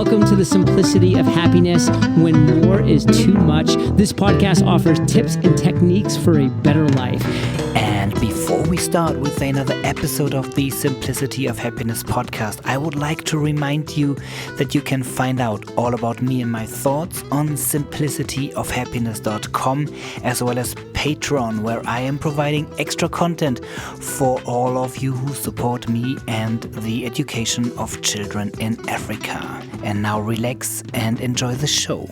Welcome to the simplicity of happiness when more is too much. This podcast offers tips and techniques for a better life. And before we start with another episode of the Simplicity of Happiness podcast, I would like to remind you that you can find out all about me and my thoughts on simplicityofhappiness.com, as well as Patreon, where I am providing extra content for all of you who support me and the education of children in Africa. And now relax and enjoy the show.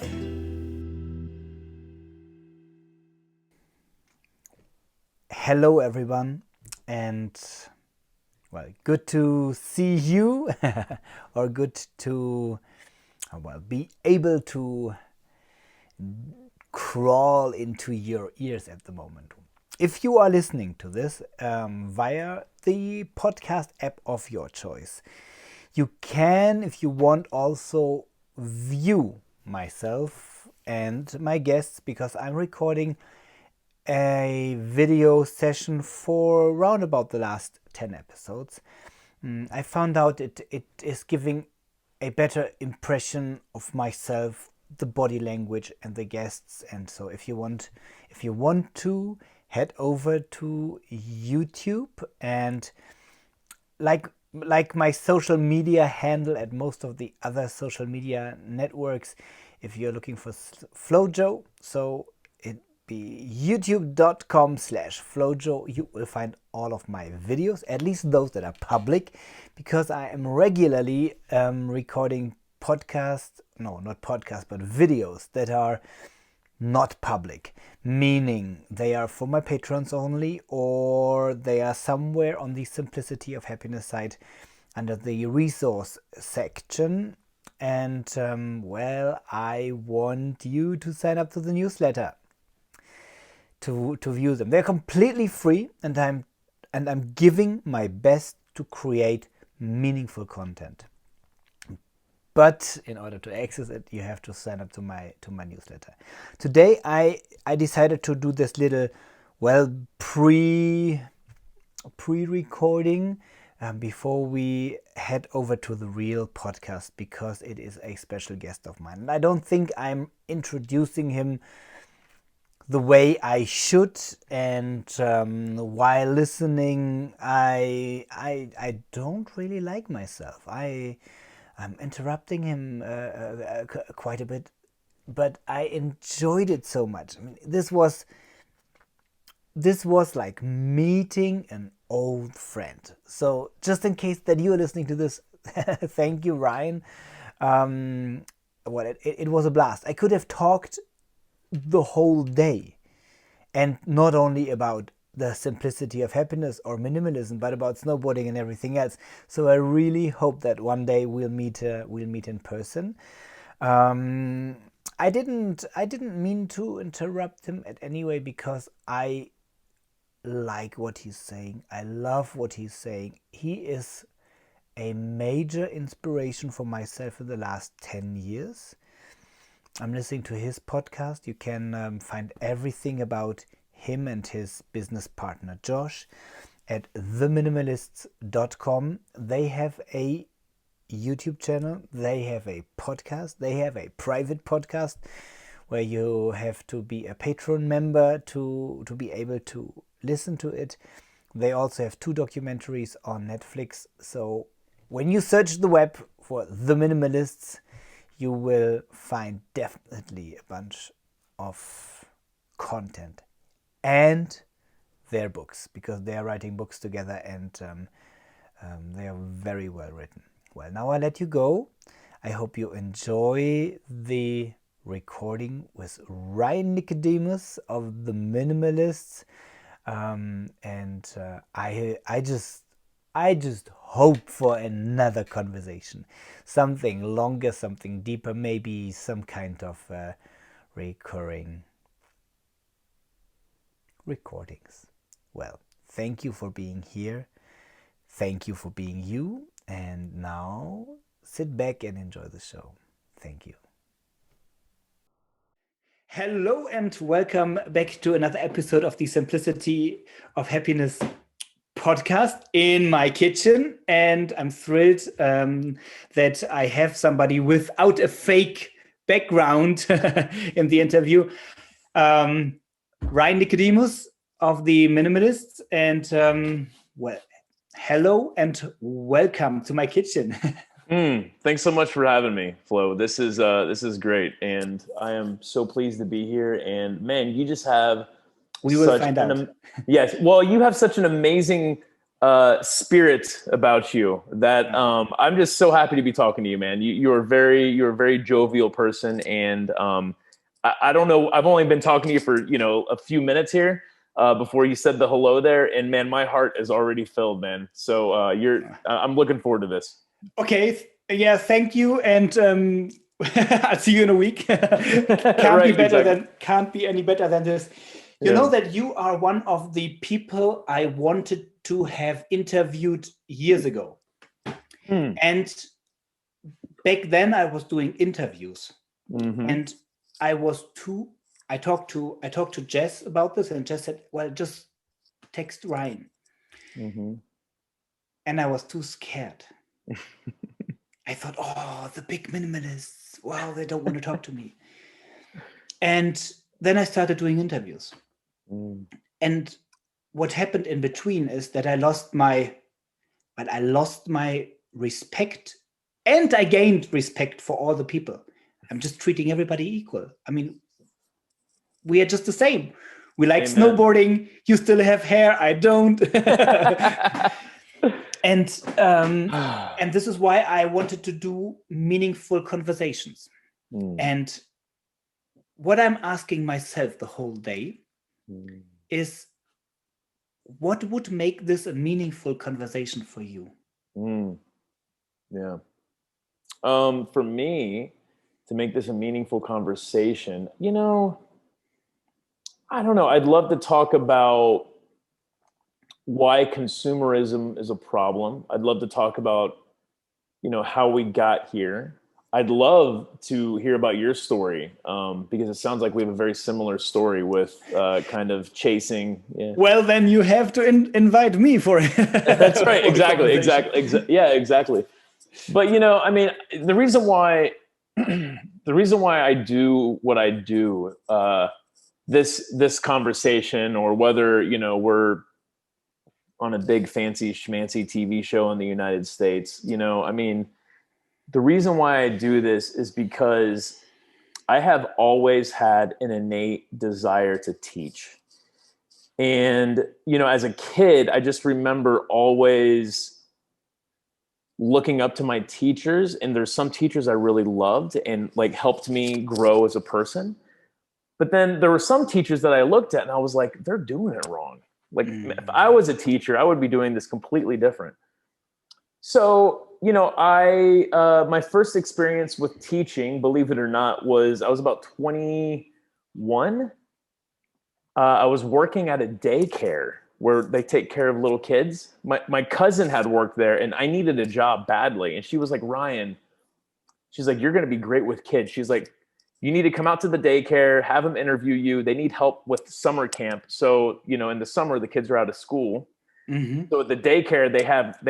Hello everyone, and well, good to see you or good to be able to crawl into your ears at the moment. If you are listening to this via the podcast app of your choice, you can, if you want, also view myself and my guests, because I'm recording a video session for around about the last 10 episodes. I found out it is giving a better impression of myself, the body language and the guests. And so if you want to head over to YouTube, and like my social media handle at most of the other social media networks, if you're looking for Flojo, so it be youtube.com/Flojo, you will find all of my videos, at least those that are public, because I am regularly recording videos that are not public, meaning they are for my patrons only, or they are somewhere on the Simplicity of Happiness site under the resource section. And I want you to sign up to the newsletter to view them. They're completely free, and I'm giving my best to create meaningful content. But in order to access it, you have to sign up to my newsletter. Today I decided to do this little pre-recording before we head over to the real podcast, because it is a special guest of mine. And I don't think I'm introducing him the way I should, and while listening, I don't really like myself. I'm interrupting him quite a bit, but I enjoyed it so much. I mean, this was like meeting an old friend. So just in case that you are listening to this, thank you, Ryan. It was a blast. I could have talked the whole day, and not only about the simplicity of happiness or minimalism, but about snowboarding and everything else. So I really hope that one day we'll meet in person. I didn't mean to interrupt him at any way, because I like what he's saying. I love what he's saying. He is a major inspiration for myself in the last 10 years. I'm listening to his podcast. You can find everything about him and his business partner Josh at theminimalists.com. They have a YouTube channel, they have a podcast, they have a private podcast where you have to be a Patreon member to be able to listen to it. They also have 2 documentaries on Netflix. So when you search the web for The Minimalists, you will find definitely a bunch of content and their books, because they are writing books together, and they are very well written. Well, now I let you go. I hope you enjoy the recording with Ryan Nicodemus of The Minimalists, and I just hope for another conversation, something longer, something deeper, maybe some kind of recurring recordings. Well, thank you for being here. Thank you for being you. And now sit back and enjoy the show. Thank you. Hello and welcome back to another episode of the Simplicity of Happiness podcast in my kitchen, and I'm thrilled that I have somebody without a fake background in the interview. Ryan Nicodemus of the Minimalists, and well, hello and welcome to my kitchen. Thanks so much for having me, Flo. This is great, and I am so pleased to be here. And man, you just have We will find out. Yes, well, you have such an amazing spirit about you that I'm just so happy to be talking to you, man. You're a very jovial person, and I don't know. I've only been talking to you for a few minutes here before you said the hello there, and man, my heart is already filled, man. So I'm looking forward to this. Okay, yeah, thank you, and I'll see you in a week. Can't be any better than this. You know that you are one of the people I wanted to have interviewed years ago, and back then I was doing interviews, and I talked to Jess about this, and Jess said, "Well, just text Ryan," and I was too scared. I thought, oh, the big minimalists, well, they don't want to talk to me. And then I started doing interviews. And what happened in between is that I lost my respect, and I gained respect for all the people. I'm just treating everybody equal. I mean, we are just the same. We like snowboarding. You still have hair. I don't. And this is why I wanted to do meaningful conversations. And what I'm asking myself the whole day is, what would make this a meaningful conversation for you? Yeah. For me, to make this a meaningful conversation, I don't know. I'd love to talk about why consumerism is a problem. I'd love to talk about, how we got here. I'd love to hear about your story because it sounds like we have a very similar story with kind of chasing. Yeah. Well, then you have to invite me for it. That's right. Exactly. Yeah, exactly. But the reason why I do what I do, this conversation, or whether we're on a big fancy schmancy TV show in the United States, the reason why I do this is because I have always had an innate desire to teach. And, as a kid, I just remember always looking up to my teachers, and there's some teachers I really loved and helped me grow as a person. But then there were some teachers that I looked at and I was like, they're doing it wrong. If I was a teacher, I would be doing this completely different. So, my first experience with teaching, believe it or not, I was about 21. I was working at a daycare where they take care of little kids. My cousin had worked there, and I needed a job badly. And she was like, Ryan, she's like, you're going to be great with kids. She's like, you need to come out to the daycare, have them interview you. They need help with summer camp. So, in the summer, the kids are out of school. So at the daycare, they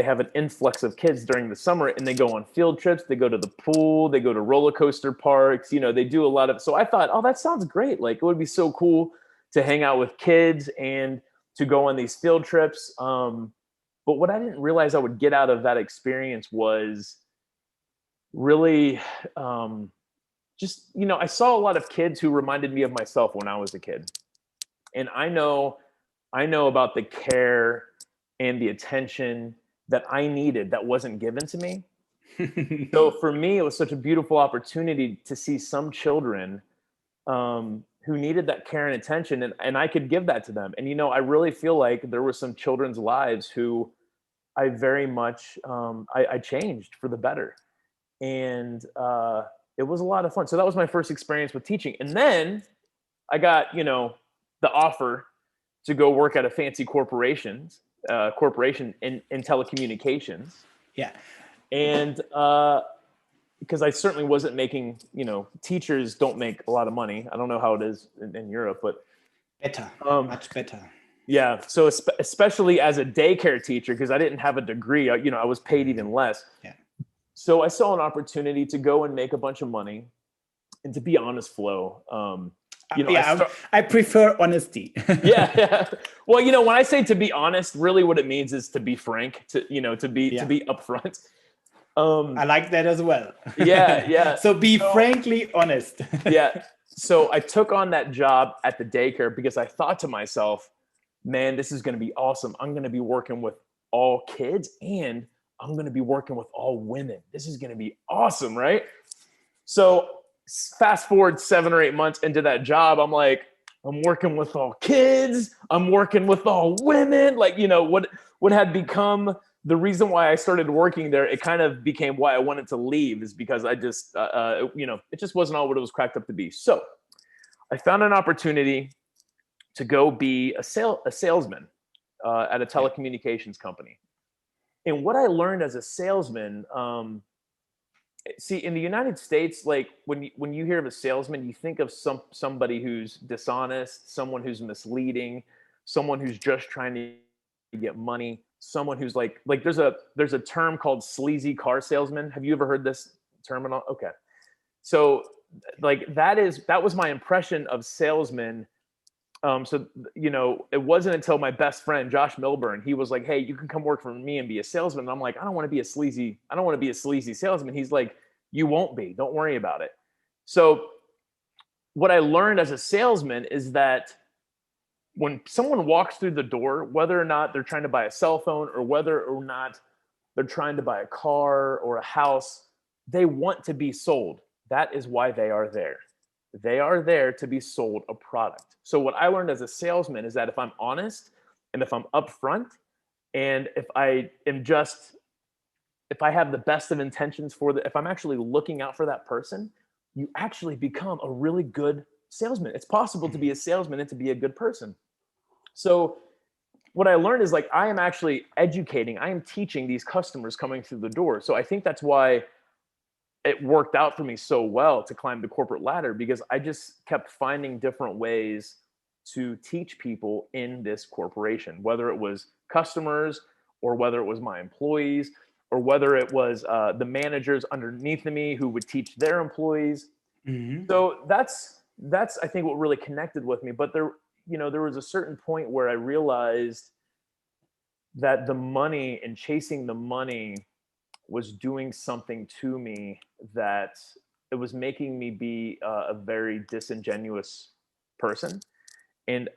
have an influx of kids during the summer, and they go on field trips. They go to the pool. They go to roller coaster parks. They do a lot of. So I thought, oh, that sounds great. It would be so cool to hang out with kids and to go on these field trips. But what I didn't realize I would get out of that experience was really just, I saw a lot of kids who reminded me of myself when I was a kid. And I know about the care and the attention that I needed that wasn't given to me. So for me, it was such a beautiful opportunity to see some children who needed that care and attention, and I could give that to them. And, I really feel like there were some children's lives who I very much, I changed for the better. And it was a lot of fun. So that was my first experience with teaching. And then I got, the offer to go work at a fancy corporation in telecommunications. Yeah. And because I certainly wasn't making, teachers don't make a lot of money. I don't know how it is in Europe, but better, much better. Yeah. So especially as a daycare teacher, because I didn't have a degree, I was paid even less. Yeah. So I saw an opportunity to go and make a bunch of money. And to be honest, Flo, I prefer honesty. yeah, yeah. Well, when I say to be honest, really what it means is to be frank, to be upfront. I like that as well. Yeah, yeah. So be frankly honest. Yeah. So I took on that job at the daycare because I thought to myself, man, this is going to be awesome. I'm going to be working with all kids and I'm going to be working with all women. This is going to be awesome, right? So fast forward 7 or 8 months into that job, I'm like, I'm working with all kids. I'm working with all women. Like, what had become the reason why I started working there, it kind of became why I wanted to leave, is because I just, it just wasn't all what it was cracked up to be. So I found an opportunity to go be a salesman at a telecommunications company. And what I learned as a salesman, see, in the United States, like when you hear of a salesman, you think of somebody who's dishonest, someone who's misleading, someone who's just trying to get money, someone who's like there's a term called sleazy car salesman. Have you ever heard this term? Okay. So like that was my impression of salesmen. So it wasn't until my best friend Josh Milburn, he was like, "Hey, you can come work for me and be a salesman." And I'm like, I don't want to be a sleazy salesman. He's like, "You won't be. Don't worry about it." So what I learned as a salesman is that when someone walks through the door, whether or not they're trying to buy a cell phone or whether or not they're trying to buy a car or a house, they want to be sold. That is why they are there. They are there to be sold a product. So what I learned as a salesman is that if I'm honest and if I'm upfront and if I have the best of intentions if I'm actually looking out for that person, you actually become a really good salesman. It's possible to be a salesman and to be a good person. So what I learned is like, I am actually educating, I am teaching these customers coming through the door. So I think that's why it worked out for me so well to climb the corporate ladder, because I just kept finding different ways to teach people in this corporation, whether it was customers or whether it was my employees or whether it was the managers underneath me who would teach their employees. Mm-hmm. So that's I think what really connected with me. But there was a certain point where I realized that the money and chasing the money was doing something to me, that it was making me be a very disingenuous person. And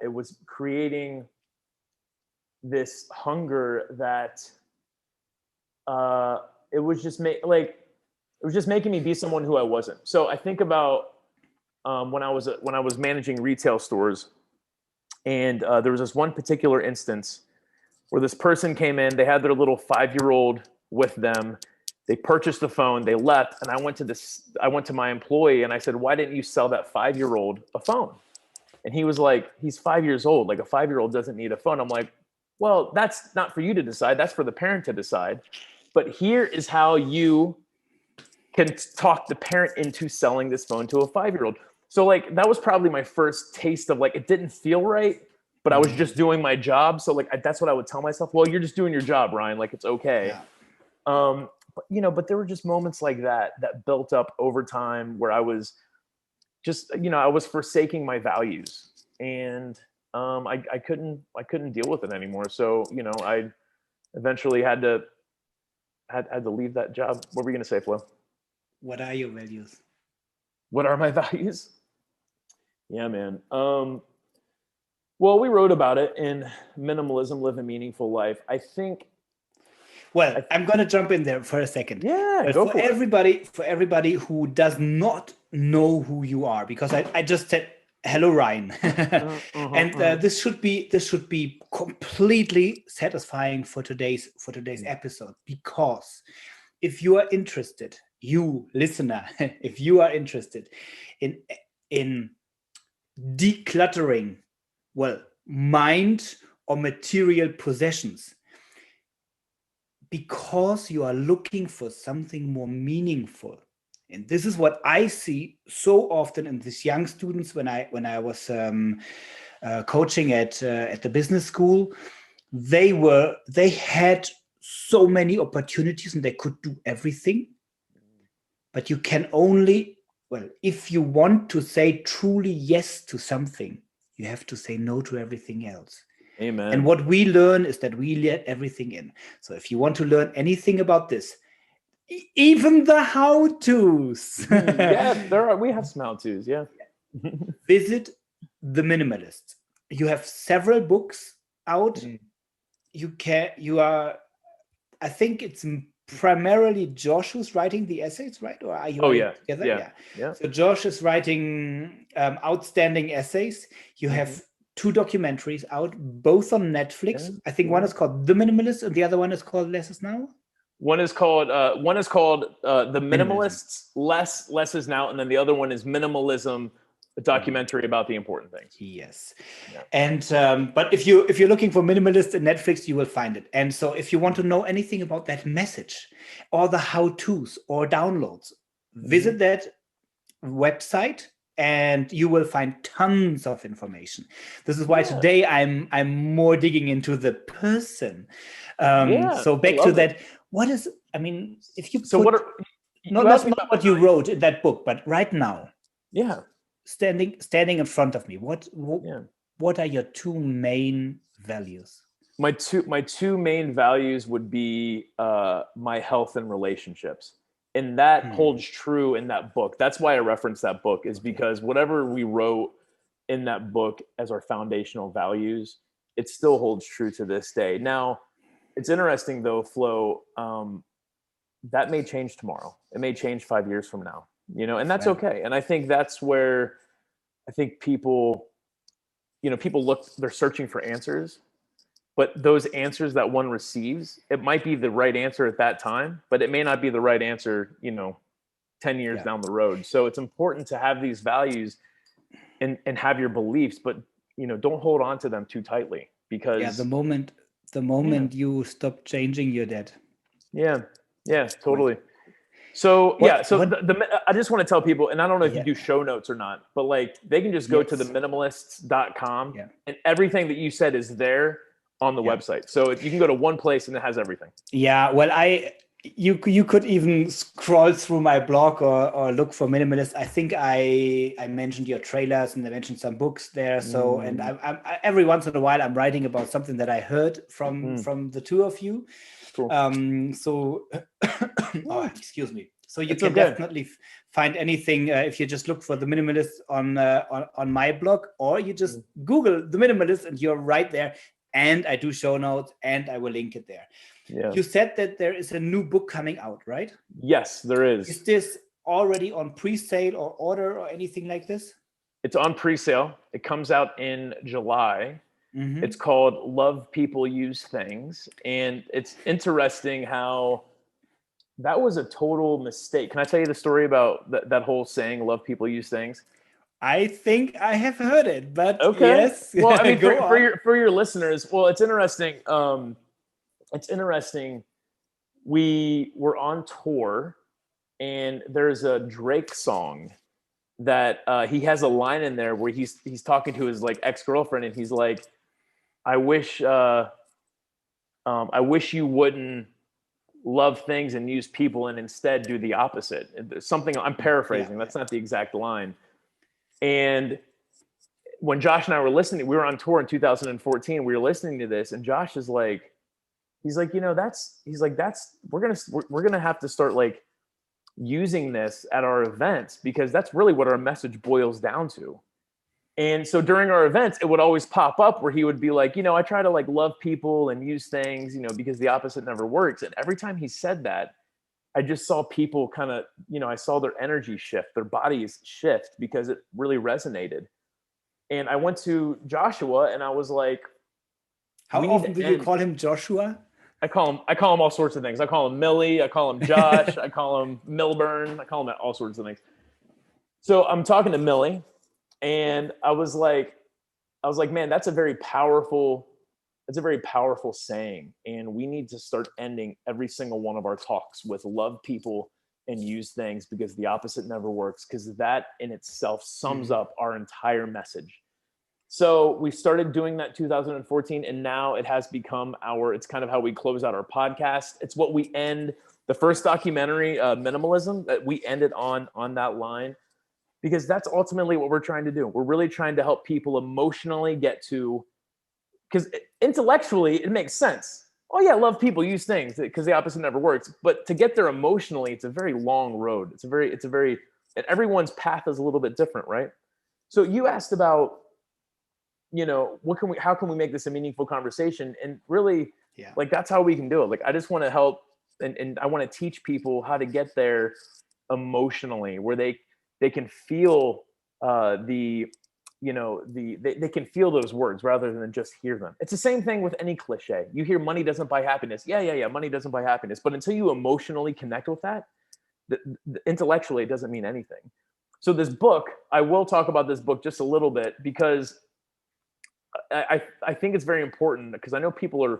it was creating this hunger that it was just making me be someone who I wasn't. So I think about when I was managing retail stores, and there was this one particular instance where this person came in. They had their little 5-year-old with them. They purchased the phone. They left, and I went to my employee and I said, "Why didn't you sell that 5-year-old a phone?" And he was like, "He's 5 years old. Like a 5-year-old doesn't need a phone." I'm like, "Well, that's not for you to decide. That's for the parent to decide. But here is how you can talk the parent into selling this phone to a 5-year-old." So like, that was probably my first taste of like, it didn't feel right, but I was just doing my job. So like, that's what I would tell myself. Well, you're just doing your job, Ryan. Like, it's okay. Yeah. But there were just moments like that built up over time where I was just, I was forsaking my values, and I couldn't deal with it anymore. So, I eventually had to leave that job. What were you going to say, Flo? What are your values? What are my values? Yeah, man. Well, we wrote about it in Minimalism, Live a Meaningful Life. I think. Well, I'm going to jump in there for a second. Yeah, go for everybody who does not know who you are, because I just said, "Hello, Ryan," and this should be completely satisfying for today's episode, because if you are interested, you listener, if you are interested in decluttering, mind or material possessions, because you are looking for something more meaningful. And this is what I see so often in these young students when I was coaching at the business school, they had so many opportunities and they could do everything. But you can only, well, if you want to say truly yes to something, you have to say no to everything else. Amen. And what we learn is that we let everything in. So if you want to learn anything about this, even the how-tos. Yeah, we have some how-tos, yeah. Visit The Minimalists. You have several books out. I think it's primarily Josh who's writing the essays, right? Or are you together? Yeah. So Josh is writing outstanding essays. You have 2 documentaries out, both on Netflix. I think one is called The Minimalist and the other one is called Less Is Now. One is called The Minimalists, Less Is Now, and then the other one is Minimalism, a documentary about the important things. Yes. Yeah. And but if you're looking for minimalist in Netflix, you will find it. And so if you want to know anything about that message or the how-tos or downloads, visit that website and you will find tons of information. This is why today I'm more digging into the person. So back to that. What is, I mean, if you not what you wrote in that book, but right now, standing in front of me, what are your 2 main values? My two main values would be my health and relationships. And that holds true in that book. That's why I reference that book, is because whatever we wrote in that book as our foundational values, it still holds true to this day. Now, it's interesting though, Flo, that may change tomorrow. It may change 5 years from now, and that's okay. And I think that's where I think people look, they're searching for answers. But those answers that one receives, it might be the right answer at that time, but it may not be the right answer, 10 years down the road. So it's important to have these values and have your beliefs, but don't hold on to them too tightly, because the moment you stop changing, you're dead. Yeah, totally. So I just want to tell people, and I don't know if you do show notes or not, but like they can just go to theminimalists.com and everything that you said is there on the website. So you can go to one place and it has everything. Yeah, well, you could even scroll through my blog or look for minimalist. I think I mentioned your trailers and I mentioned some books there. So and I every once in a while I'm writing about something that I heard from the 2 of you. Cool. Excuse me. So you can definitely find anything if you just look for The Minimalist on my blog, or you just Google The Minimalist and you're right there. And I do show notes and I will link it there. Yeah. You said that there is a new book coming out, right? Yes, there is. Is this already on pre-sale or order or anything like this? It's on pre-sale. It comes out in July. It's called Love People Use Things. And it's interesting how that was a total mistake. Can I tell you the story about that whole saying, love people use things? I think I have heard it, but yes. Well, I mean, for your listeners, well, it's interesting. We were on tour, and there's a Drake song that he has a line in there where he's talking to his like ex-girlfriend, and he's like, I wish you wouldn't love things and use people, and instead do the opposite. Something I'm paraphrasing. That's not the exact line. And when Josh and I were listening, we were on tour in 2014. We were listening to this, and Josh is like, he's like, we're gonna have to start like using this at our events, because that's really what our message boils down to. And so during our events, it would always pop up where he would be like, I try to like love people and use things, because the opposite never works. And every time he said that, I just saw people kind of, I saw their energy shift, their bodies shift, because it really resonated. And I went to Joshua and I was like, how often do you call him Joshua? I call him all sorts of things. I call him Millie. I call him Josh. I call him Milburn. I call him all sorts of things. So I'm talking to Millie, and I was like, man, that's a very powerful saying. And we need to start ending every single one of our talks with love people and use things, because the opposite never works. Because that in itself sums up our entire message. So we started doing that 2014, and now it has become it's kind of how we close out our podcast. It's what we end the first documentary, Minimalism, that we ended on that line, because that's ultimately what we're trying to do. We're really trying to help people emotionally get to, because intellectually it makes sense. Oh yeah, love people, use things, because the opposite never works. But to get there emotionally, it's a very long road. It's a very, and everyone's path is a little bit different, right? So you asked about, how can we make this a meaningful conversation? And really, like, that's how we can do it. Like, I just want to help, and I want to teach people how to get there emotionally, where they can feel they can feel those words rather than just hear them. It's the same thing with any cliche. You hear money doesn't buy happiness. Yeah. Money doesn't buy happiness. But until you emotionally connect with that, intellectually, it doesn't mean anything. So this book, I will talk about this book just a little bit, because I think it's very important, because I know people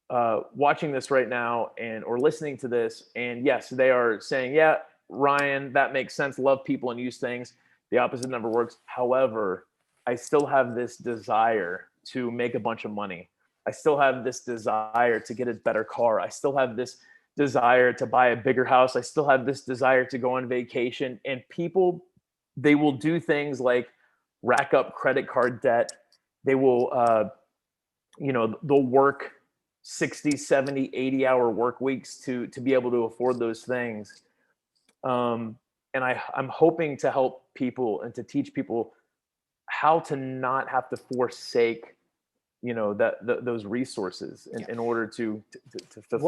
are watching this right now or listening to this, and yes, they are saying, yeah, Ryan, that makes sense. Love people and use things. The opposite never works. However, I still have this desire to make a bunch of money. I still have this desire to get a better car. I still have this desire to buy a bigger house. I still have this desire to go on vacation. And people, they will do things like rack up credit card debt. They will, they'll work 60, 70, 80-hour work weeks to be able to afford those things. And I'm hoping to help people and to teach people how to not have to forsake, those resources in order to fulfill.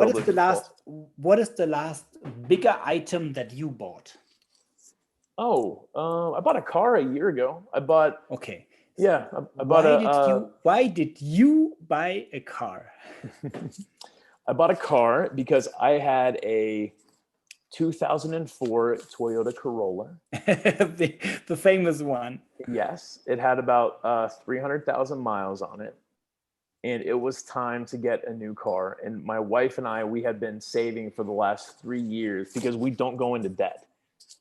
What is the last bigger item that you bought? I bought a car a year ago. Okay. Yeah, I bought why did you buy a car? I bought a car because I had a 2004 Toyota Corolla. the famous one. Yes, it had about 300,000 miles on it. And it was time to get a new car. And my wife and I, we had been saving for the last 3 years, because we don't go into debt.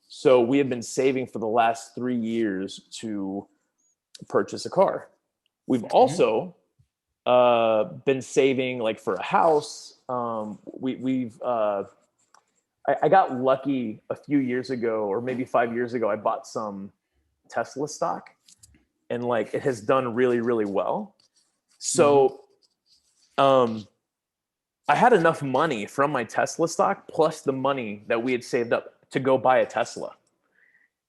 So we have been saving for the last 3 years to purchase a car. We've also been saving, like, for a house. I got lucky a few years ago, or maybe 5 years ago. I bought some Tesla stock, and like, it has done really, really well. So I had enough money from my Tesla stock plus the money that we had saved up to go buy a Tesla.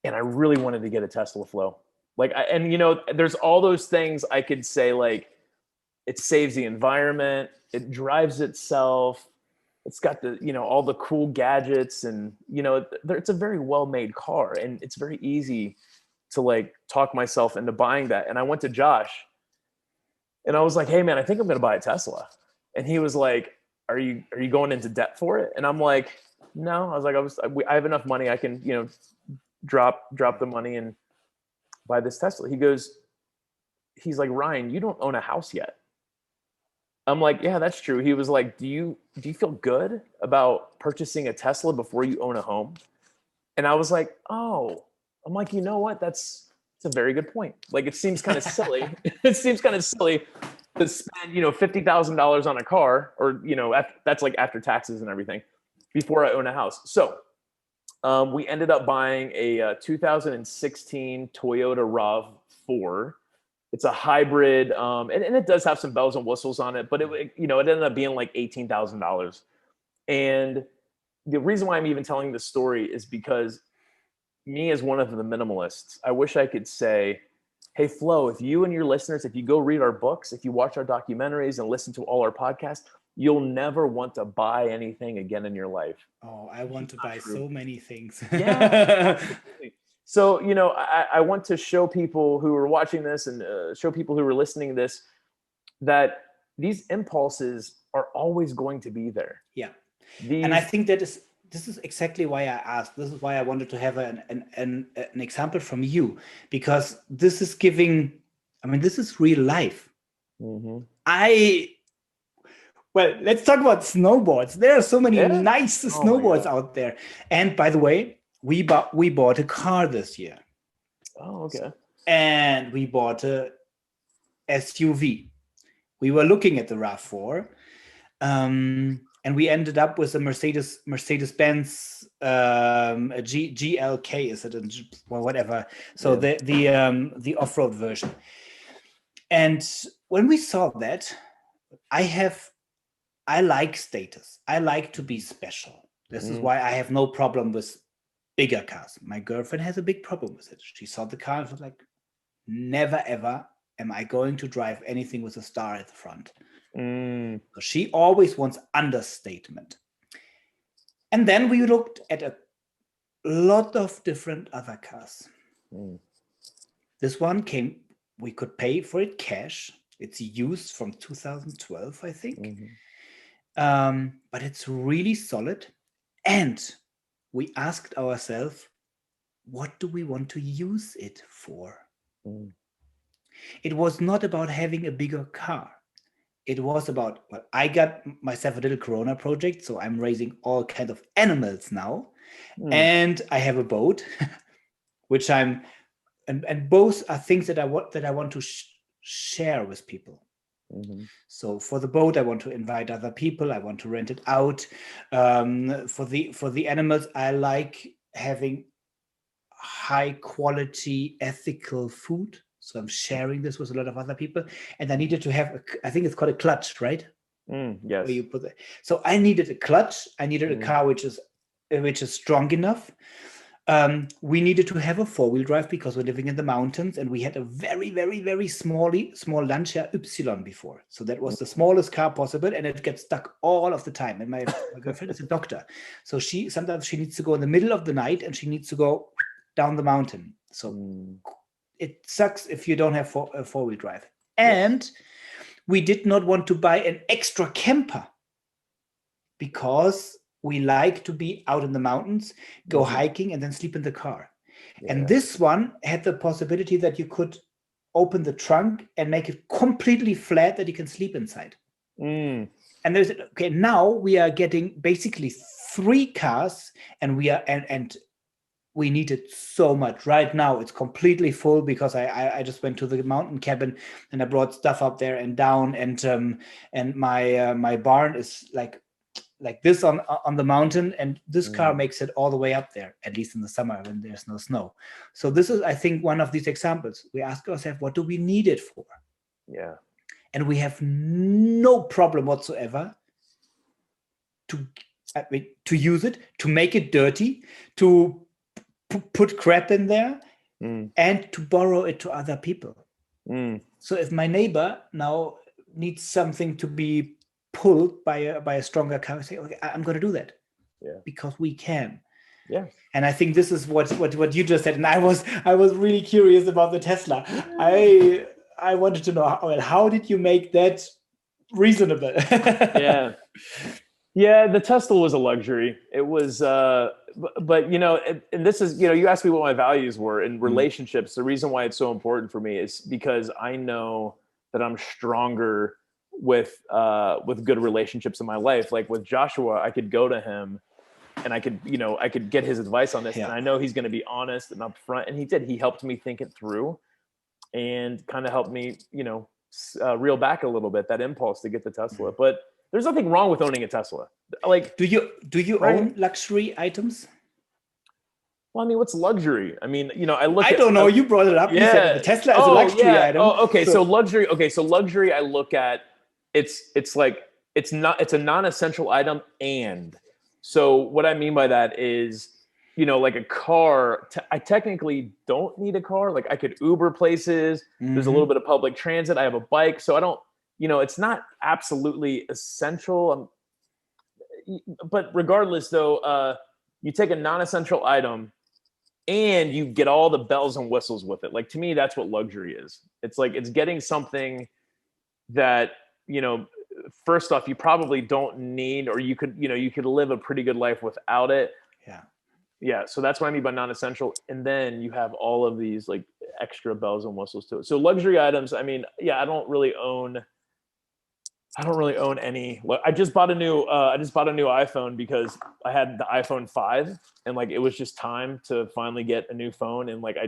And I really wanted to get a Tesla Flow. Like, there's all those things I could say, like, it saves the environment, it drives itself, it's got the, all the cool gadgets, and, it's a very well-made car, and it's very easy to, like, talk myself into buying that. And I went to Josh and I was like, hey man, I think I'm going to buy a Tesla. And he was like, are you going into debt for it? And I'm like, no. I was like, I have enough money. I can, drop the money and buy this Tesla. He's like, Ryan, you don't own a house yet. I'm like, yeah, that's true. He was like, do you feel good about purchasing a Tesla before you own a home? And I was like, oh, I'm like, you know what? It's a very good point. Like, it seems kind of silly. It seems kind of silly to spend, $50,000 on a car, or, that's like after taxes and everything, before I own a house. So we ended up buying a 2016 Toyota RAV4. It's a hybrid, and it does have some bells and whistles on it, but it ended up being like $18,000. And the reason why I'm even telling this story is because me, as one of the minimalists, I wish I could say, hey, Flo, if you and your listeners, if you go read our books, if you watch our documentaries and listen to all our podcasts, you'll never want to buy anything again in your life. Oh, I want to buy so many things. Yeah. So, I want to show people who are watching this, and show people who are listening to this, that these impulses are always going to be there. Yeah. And I think this is exactly why I asked. This is why I wanted to have an example from you, because this is this is real life. Mm-hmm. Well, let's talk about snowboards. There are so many nice snowboards out there. And by the way, we bought a car this year. Oh, okay. And we bought a SUV. We were looking at the RAV4, and we ended up with a Mercedes-Benz a GLK, is it? Well, whatever. So the off-road version. And when we saw that, I like status. I like to be special. This is why I have no problem with bigger cars. My girlfriend has a big problem with it. She saw the car and was like, never ever am I going to drive anything with a star at the front. So she always wants understatement. And then we looked at a lot of different other cars. This one we could pay for it cash. It's used from 2012, I think. But it's really solid. And we asked ourselves, what do we want to use it for? It was not about having a bigger car. It was about, well, I got myself a little Corona project, so I'm raising all kinds of animals now. And I have a boat, which and both are things that I want to share with people. So for the boat, I want to invite other people. I want to rent it out. For the animals, I like having high quality, ethical food. So I'm sharing this with a lot of other people. And I needed to have, I think it's called a clutch, right? Yes. Where you put it. So I needed a clutch. I needed a car which is strong enough. We needed to have a 4-wheel drive because we're living in the mountains, and we had a very, very, very small Lancia Y before. So that was the smallest car possible, and it gets stuck all of the time. And my girlfriend is a doctor. So sometimes she needs to go in the middle of the night, and she needs to go down the mountain. So it sucks if you don't have a 4-wheel drive. And we did not want to buy an extra camper because we like to be out in the mountains, go hiking, and then sleep in the car. And this one had the possibility that you could open the trunk and make it completely flat that you can sleep inside. And there's, now we are getting basically 3 cars, and we need it so much. Right now it's completely full because I just went to the mountain cabin and I brought stuff up there and down, and my barn is like this on the mountain, and this car makes it all the way up there, at least in the summer when there's no snow. So this is, I think, one of these examples. We ask ourselves, what do we need it for? And we have no problem whatsoever to use it, to make it dirty, to put crap in there, and to borrow it to other people. So if my neighbor now needs something to be pulled by a stronger car, I say, okay, I'm going to do that, because we can. And I think this is what you just said. And I was really curious about the Tesla. I wanted to know, how did you make that reasonable? The Tesla was a luxury. It was, but and this is, you asked me what my values were in relationships. The reason why it's so important for me is because I know that I'm stronger with good relationships in my life. Like with Joshua, I could go to him and I could get his advice on this, and I know he's going to be honest and upfront. And he did. He helped me think it through and kind of helped me, reel back a little bit, that impulse to get the Tesla. But there's nothing wrong with owning a Tesla. Like, do you own luxury items? Well, I mean, what's luxury? I mean, I don't know. You brought it up. You said the Tesla is a luxury item. Oh, okay. So luxury. Okay, so luxury. I look at it's a non-essential item, and so what I mean by that is, like a car. I technically don't need a car. Like I could Uber places. There's a little bit of public transit. I have a bike, so I don't. It's not absolutely essential. But regardless, though, you take a non-essential item and you get all the bells and whistles with it. Like, to me, that's what luxury is. It's like, it's getting something that, first off, you probably don't need, or you could live a pretty good life without it. Yeah. So that's what I mean by non-essential. And then you have all of these like extra bells and whistles to it. So luxury items, I mean, I don't really own any. I just bought a new iPhone because I had the iPhone 5, and like it was just time to finally get a new phone, and like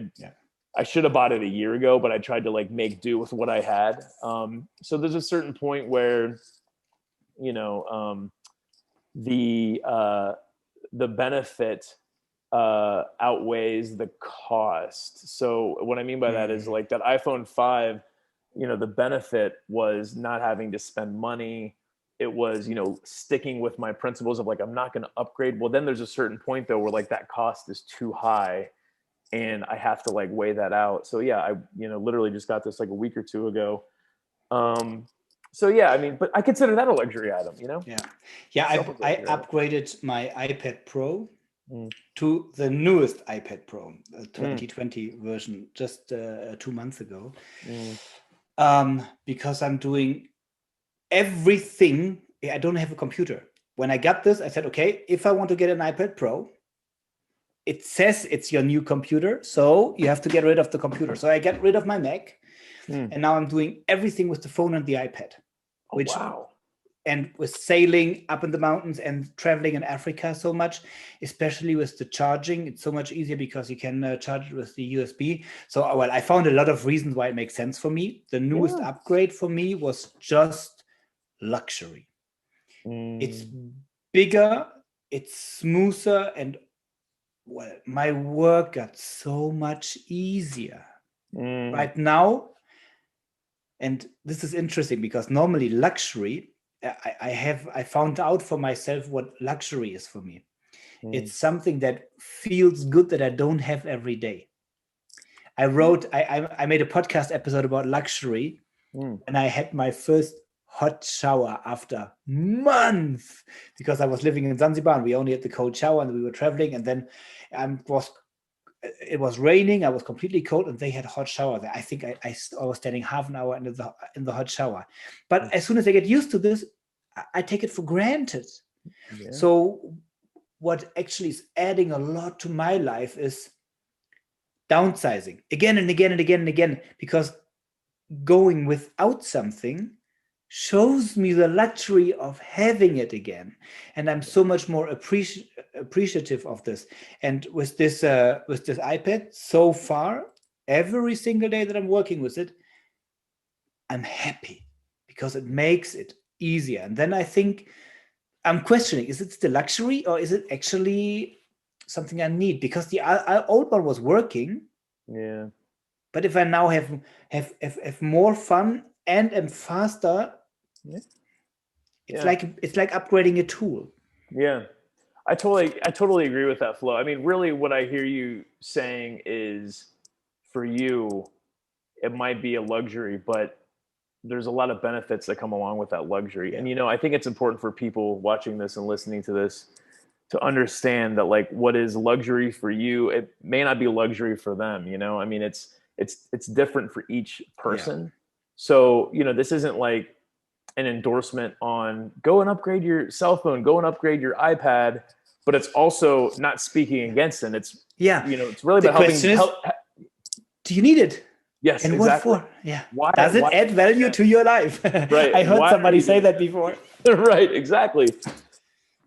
I should have bought it a year ago, but I tried to like make do with what I had. So there's a certain point where, you know, the benefit outweighs the cost. So what I mean by that is like that iPhone 5, you know, the benefit was not having to spend money. It was, you know, sticking with my principles of like, I'm not going to upgrade. Well, then there's a certain point though, where like that cost is too high and I have to like weigh that out. So yeah, I, you know, literally just got this like a week or two ago. So yeah, I mean, but I consider that a luxury item, you know? Yeah. I upgraded my iPad Pro to the newest iPad Pro, 2020 version, just 2 months ago. Because I'm doing everything. I don't have a computer. When I got this, I said, okay, if I want to get an iPad Pro, it says it's your new computer, so you have to get rid of the computer. So I get rid of my Mac, and now I'm doing everything with the phone and the iPad. And with sailing up in the mountains and traveling in Africa so much, especially with the charging, it's so much easier because you can charge it with the USB. So, well, I found a lot of reasons why it makes sense for me. The newest upgrade for me was just luxury. It's bigger, it's smoother, and well, my work got so much easier right now. And this is interesting because normally luxury, I found out for myself what luxury is for me. It's something that feels good that I don't have every day. I made a podcast episode about luxury, and I had my first hot shower after months because I was living in Zanzibar and we only had the cold shower and we were traveling, and then it was raining. I was completely cold, and they had a hot shower there. I think I was standing half an hour in the hot shower. But as soon as I get used to this, I take it for granted. So what actually is adding a lot to my life is downsizing again and again and again and again, because going without something shows me the luxury of having it again, and I'm so much more appreciative of this. And with this iPad, so far, every single day that I'm working with it, I'm happy because it makes it easier. And then I think I'm questioning: is it still luxury, or is it actually something I need? Because the old one was working, but if I now have more fun and am faster, it's like upgrading a tool. I totally agree with that, Flo. I mean, really what I hear you saying is, for you, it might be a luxury, but there's a lot of benefits that come along with that luxury. And, you know, I think it's important for people watching this and listening to this to understand that like what is luxury for you, it may not be luxury for them. You know, I mean, it's different for each person. So, you know, this isn't like an endorsement on go and upgrade your cell phone, go and upgrade your iPad, but it's also not speaking against it. It's, you know, it's really about helping. Do you need it? Yes, and exactly. What for? Yeah. Does it add value to your life? Right. I heard somebody say that before. Right. Exactly.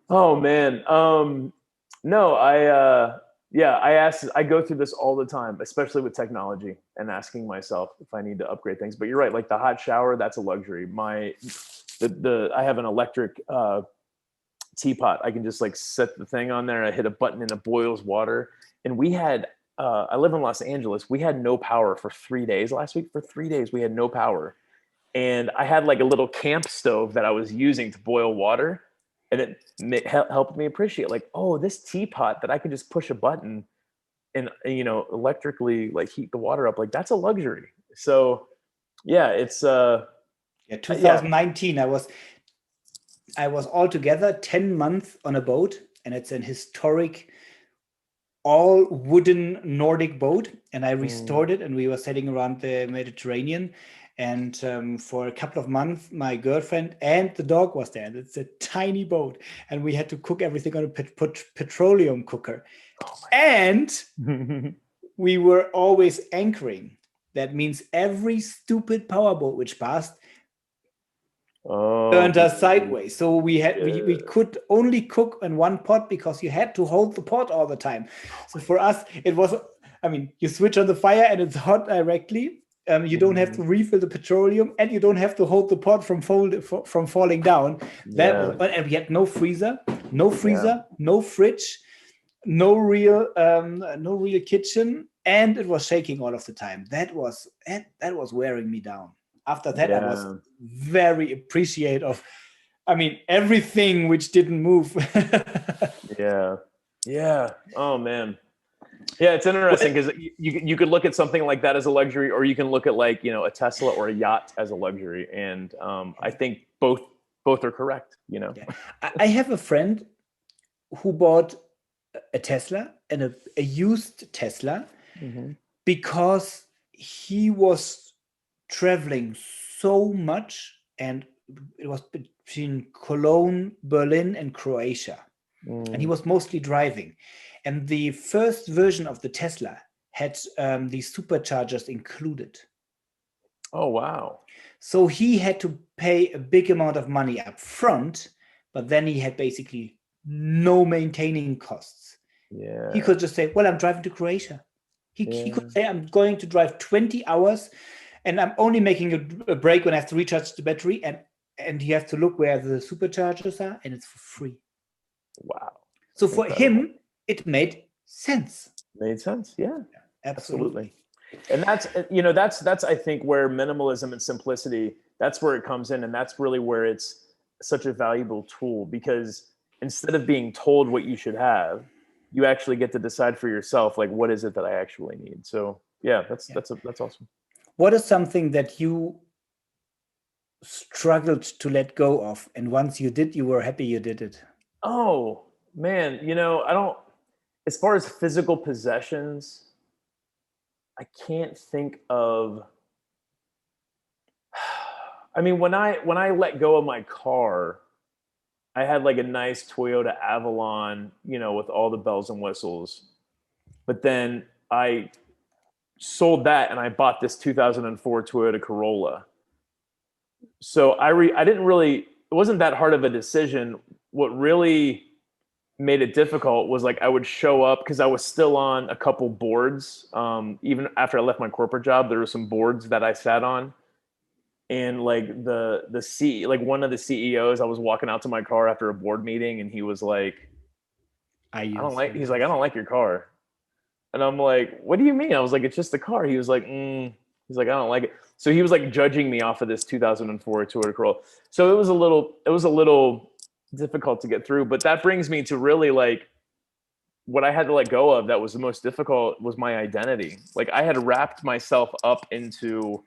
Oh man. No, I go through this all the time, especially with technology, and asking myself if I need to upgrade things. But you're right, like the hot shower, that's a luxury. I have an electric teapot. I can just like set the thing on there. I hit a button and it boils water. And we had, I live in Los Angeles. We had no power for 3 days last week. For 3 days, we had no power. And I had like a little camp stove that I was using to boil water. And it helped me appreciate like, oh, this teapot that I could just push a button and, you know, electrically like heat the water up. Like that's a luxury. So yeah, it's 2019. I was altogether 10 months on a boat, and it's an historic all wooden Nordic boat, and I restored it, and we were sailing around the Mediterranean. And for a couple of months, my girlfriend and the dog was there. It's a tiny boat, and we had to cook everything on a petroleum cooker. And we were always anchoring. That means every stupid powerboat which passed turned us sideways. So we could only cook in one pot because you had to hold the pot all the time. So for us, it was I mean, you switch on the fire and it's hot directly. You don't have to refill the petroleum, and you don't have to hold the pot from falling down. And we had no freezer, no fridge, no real kitchen, and it was shaking all of the time. That was wearing me down. After that, I was very appreciative of, everything which didn't move. Yeah. Oh man. Yeah, it's interesting because you could look at something like that as a luxury, or you can look at like, a Tesla or a yacht as a luxury. And I think both are correct, Yeah. I have a friend who bought a Tesla, and a used Tesla, because he was traveling so much, and it was between Cologne, Berlin, and Croatia. And he was mostly driving. And the first version of the Tesla had the superchargers included. Oh, wow. So he had to pay a big amount of money up front, but then he had basically no maintaining costs. Yeah. He could just say, well, I'm driving to Croatia. He could say, I'm going to drive 20 hours and I'm only making a break when I have to recharge the battery. And you have to look where the superchargers are, and it's for free. Wow. So for him, it made sense. Made sense. Yeah, absolutely. And that's I think where minimalism and simplicity, that's where it comes in. And that's really where it's such a valuable tool, because instead of being told what you should have, you actually get to decide for yourself, like, what is it that I actually need? So yeah, that's awesome. What is something that you struggled to let go of, and once you did, you were happy you did it? Oh man, I don't, as far as physical possessions, I can't think of, when I let go of my car, I had like a nice Toyota Avalon, with all the bells and whistles. But then I sold that and I bought this 2004 Toyota Corolla. So it wasn't that hard of a decision. What really made it difficult was like I would show up, because I was still on a couple boards. Even after I left my corporate job, there were some boards that I sat on. And like one of the CEOs, I was walking out to my car after a board meeting, and he was like, I don't like your car. And I'm like, what do you mean? I was like, it's just the car. He was like, I don't like it. So he was like judging me off of this 2004 Toyota Corolla. So it was a little difficult to get through. But that brings me to really like what I had to let go of that was the most difficult was my identity. Like I had wrapped myself up into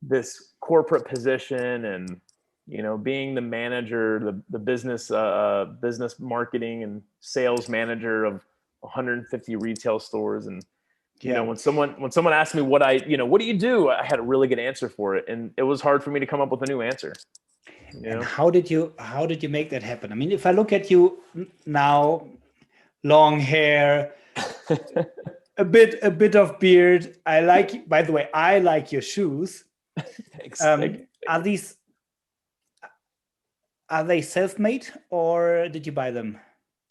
this corporate position and, being the manager, the business marketing and sales manager of 150 retail stores. And, when someone asked me what do you do? I had a really good answer for it. And it was hard for me to come up with a new answer. And how did you make that happen? If I look at you now, long hair, a bit of beard. By the way, I like your shoes. Are they self-made, or did you buy them?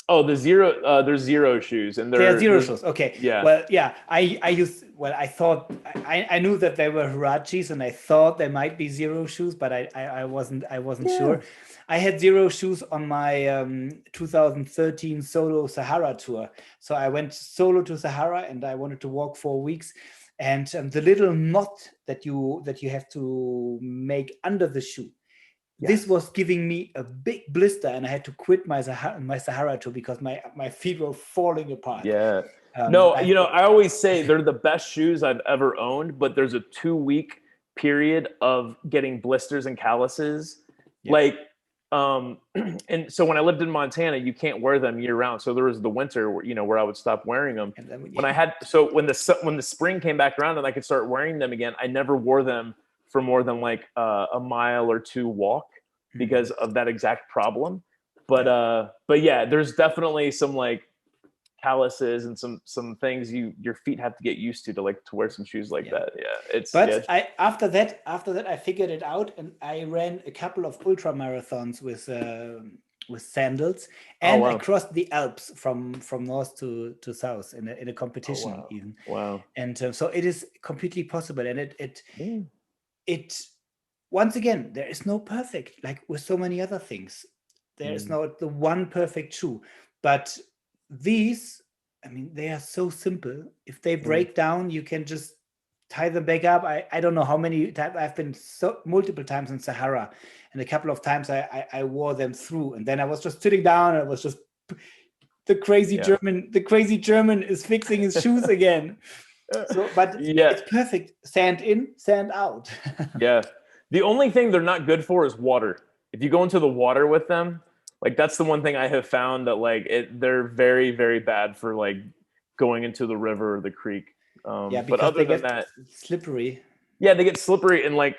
Oh, they're Zero shoes, and they're Zero shoes. Okay. Yeah. Well, yeah. I thought I knew that they were Huaraches, and I thought they might be Zero shoes, but I wasn't sure. I had Zero shoes on my 2013 solo Sahara tour. So I went solo to Sahara, and I wanted to walk 4 weeks. And the little knot that you have to make under the shoe, this was giving me a big blister, and I had to quit my Sahara tour because my feet were falling apart. Yeah. I always say they're the best shoes I've ever owned, but there's a 2-week period of getting blisters and calluses. Yeah. And so when I lived in Montana, you can't wear them year round. So there was the winter where I would stop wearing them. And then, when the spring came back around and I could start wearing them again, I never wore them for more than like a mile or two walk because of that exact problem. But yeah, there's definitely some like calluses and some things your feet have to get used to wear some shoes like that. Yeah, after that I figured it out, and I ran a couple of ultra marathons with sandals, Oh, and I wow. crossed the Alps from north to south in a Oh, competition wow. even. Wow. And so it is completely possible, and Yeah. it once again, there is no perfect, like with so many other things. There is Mm. not the one perfect shoe, but these, I mean, they are so simple. If they Mm. break down, you can just tie them back up. I don't know how many times I've been so multiple times in Sahara, and a couple of times I wore them through, and then I was just sitting down and I was just the crazy Yeah. German is fixing his shoes again. So, but Yeah. it's perfect. Sand in, sand out. Yeah. The only thing they're not good for is water. If you go into the water with them, like that's the one thing I have found that like they're very, very bad for like going into the river or the creek. Yeah, But because other they than get that, slippery. yeah, they get slippery and like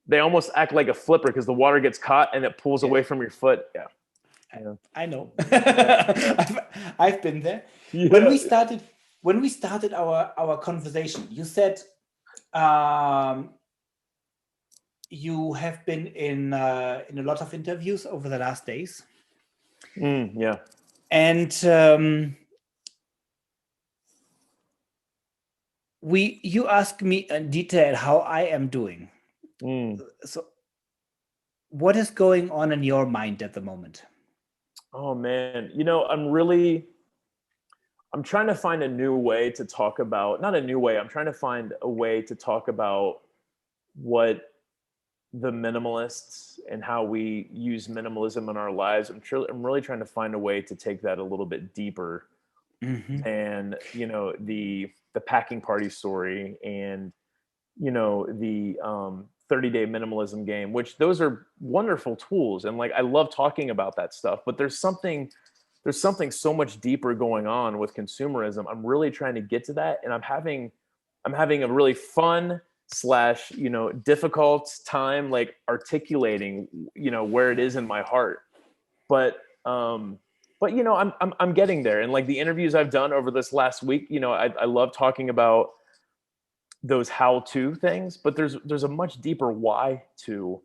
they almost act like a flipper because the water gets caught and it pulls Yeah, away from your foot. Yeah. Yeah. I know. Yeah. I've been there. When Yeah. we started, our conversation, you said um, you have been in a lot of interviews over the last days, Yeah. and you asked me in detail how I am doing. Mm. So, what is going on in your mind at the moment? Oh man, I'm trying to find a new way to talk about, not a new way, I'm trying to find a way to talk about what the minimalists and how we use minimalism in our lives. I'm really trying to find a way to take that a little bit deeper Hmm. than, the packing party story and, the 30-day minimalism game, which those are wonderful tools. And like, I love talking about that stuff, but there's something so much deeper going on with consumerism. I'm really trying to get to that, and I'm having a really fun slash difficult time like articulating where it is in my heart. But I'm getting there, and like the interviews I've done over this last week, I love talking about those how-to things, but there's a much deeper why to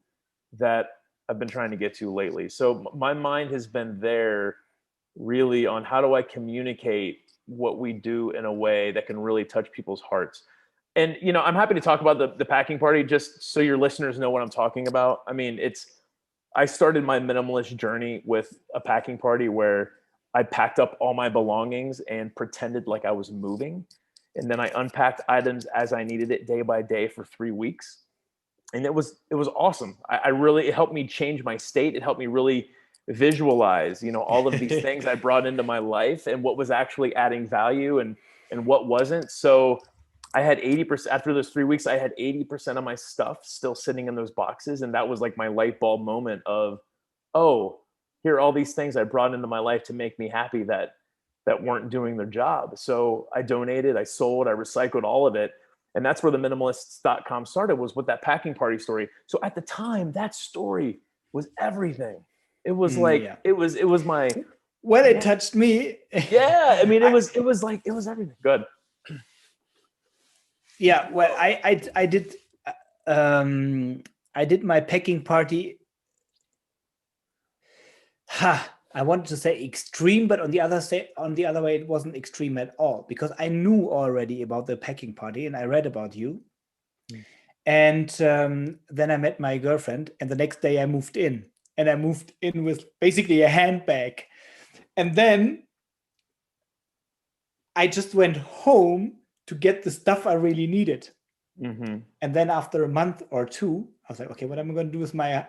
that I've been trying to get to lately. So my mind has been there really on how do I communicate what we do in a way that can really touch people's hearts. And I'm happy to talk about the packing party just so your listeners know what I'm talking about. I mean, I started my minimalist journey with a packing party where I packed up all my belongings and pretended like I was moving. And then I unpacked items as I needed it day by day for 3 weeks. And it was awesome. I really, it helped me change my state. It helped me really visualize, all of these things I brought into my life and what was actually adding value and what wasn't. So I had 80% after those 3 weeks, I had 80% of my stuff still sitting in those boxes. And that was like my light bulb moment of, oh, here are all these things I brought into my life to make me happy that weren't doing their job. So I donated, I sold, I recycled all of it. And that's where the minimalists.com started, was with that packing party story. So at the time, that story was everything. It was like, Yeah. it was my, Well, it yeah, touched me. yeah. I mean, it I, was, it was like, it was everything. Good. yeah. Well, I did um, I did my packing party. I wanted to say extreme, but on the other way, it wasn't extreme at all because I knew already about the packing party and I read about you. And then I met my girlfriend, and the next day I moved in, and I moved in with basically a handbag. And then I just went home to get the stuff I really needed. Mm-hmm. And then after a month or two, I was like, okay, what am I going to do with my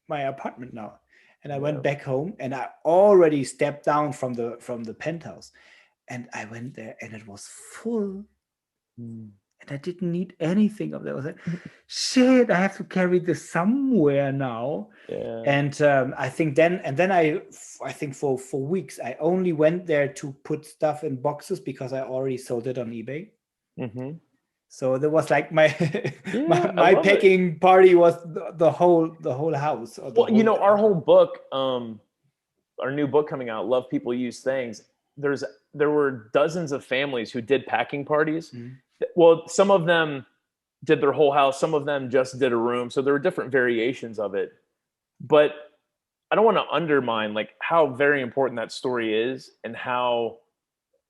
apartment now? And I Yeah. went back home, and I already stepped down from the penthouse, and I went there, and it was full, Mm. and I didn't need anything of that. I was like, shit, I have to carry this somewhere now. Yeah. And I think I think for weeks I only went there to put stuff in boxes because I already sold it on eBay. Mm-hmm. So there was like my Yeah. I my love it. packing party was the whole house or the Well, whole. our whole book, our new book coming out, Love People Use Things. There were dozens of families who did packing parties. Mhm. Well, some of them did their whole house, some of them just did a room. So there were different variations of it. But want to undermine like how very important that story is, and how,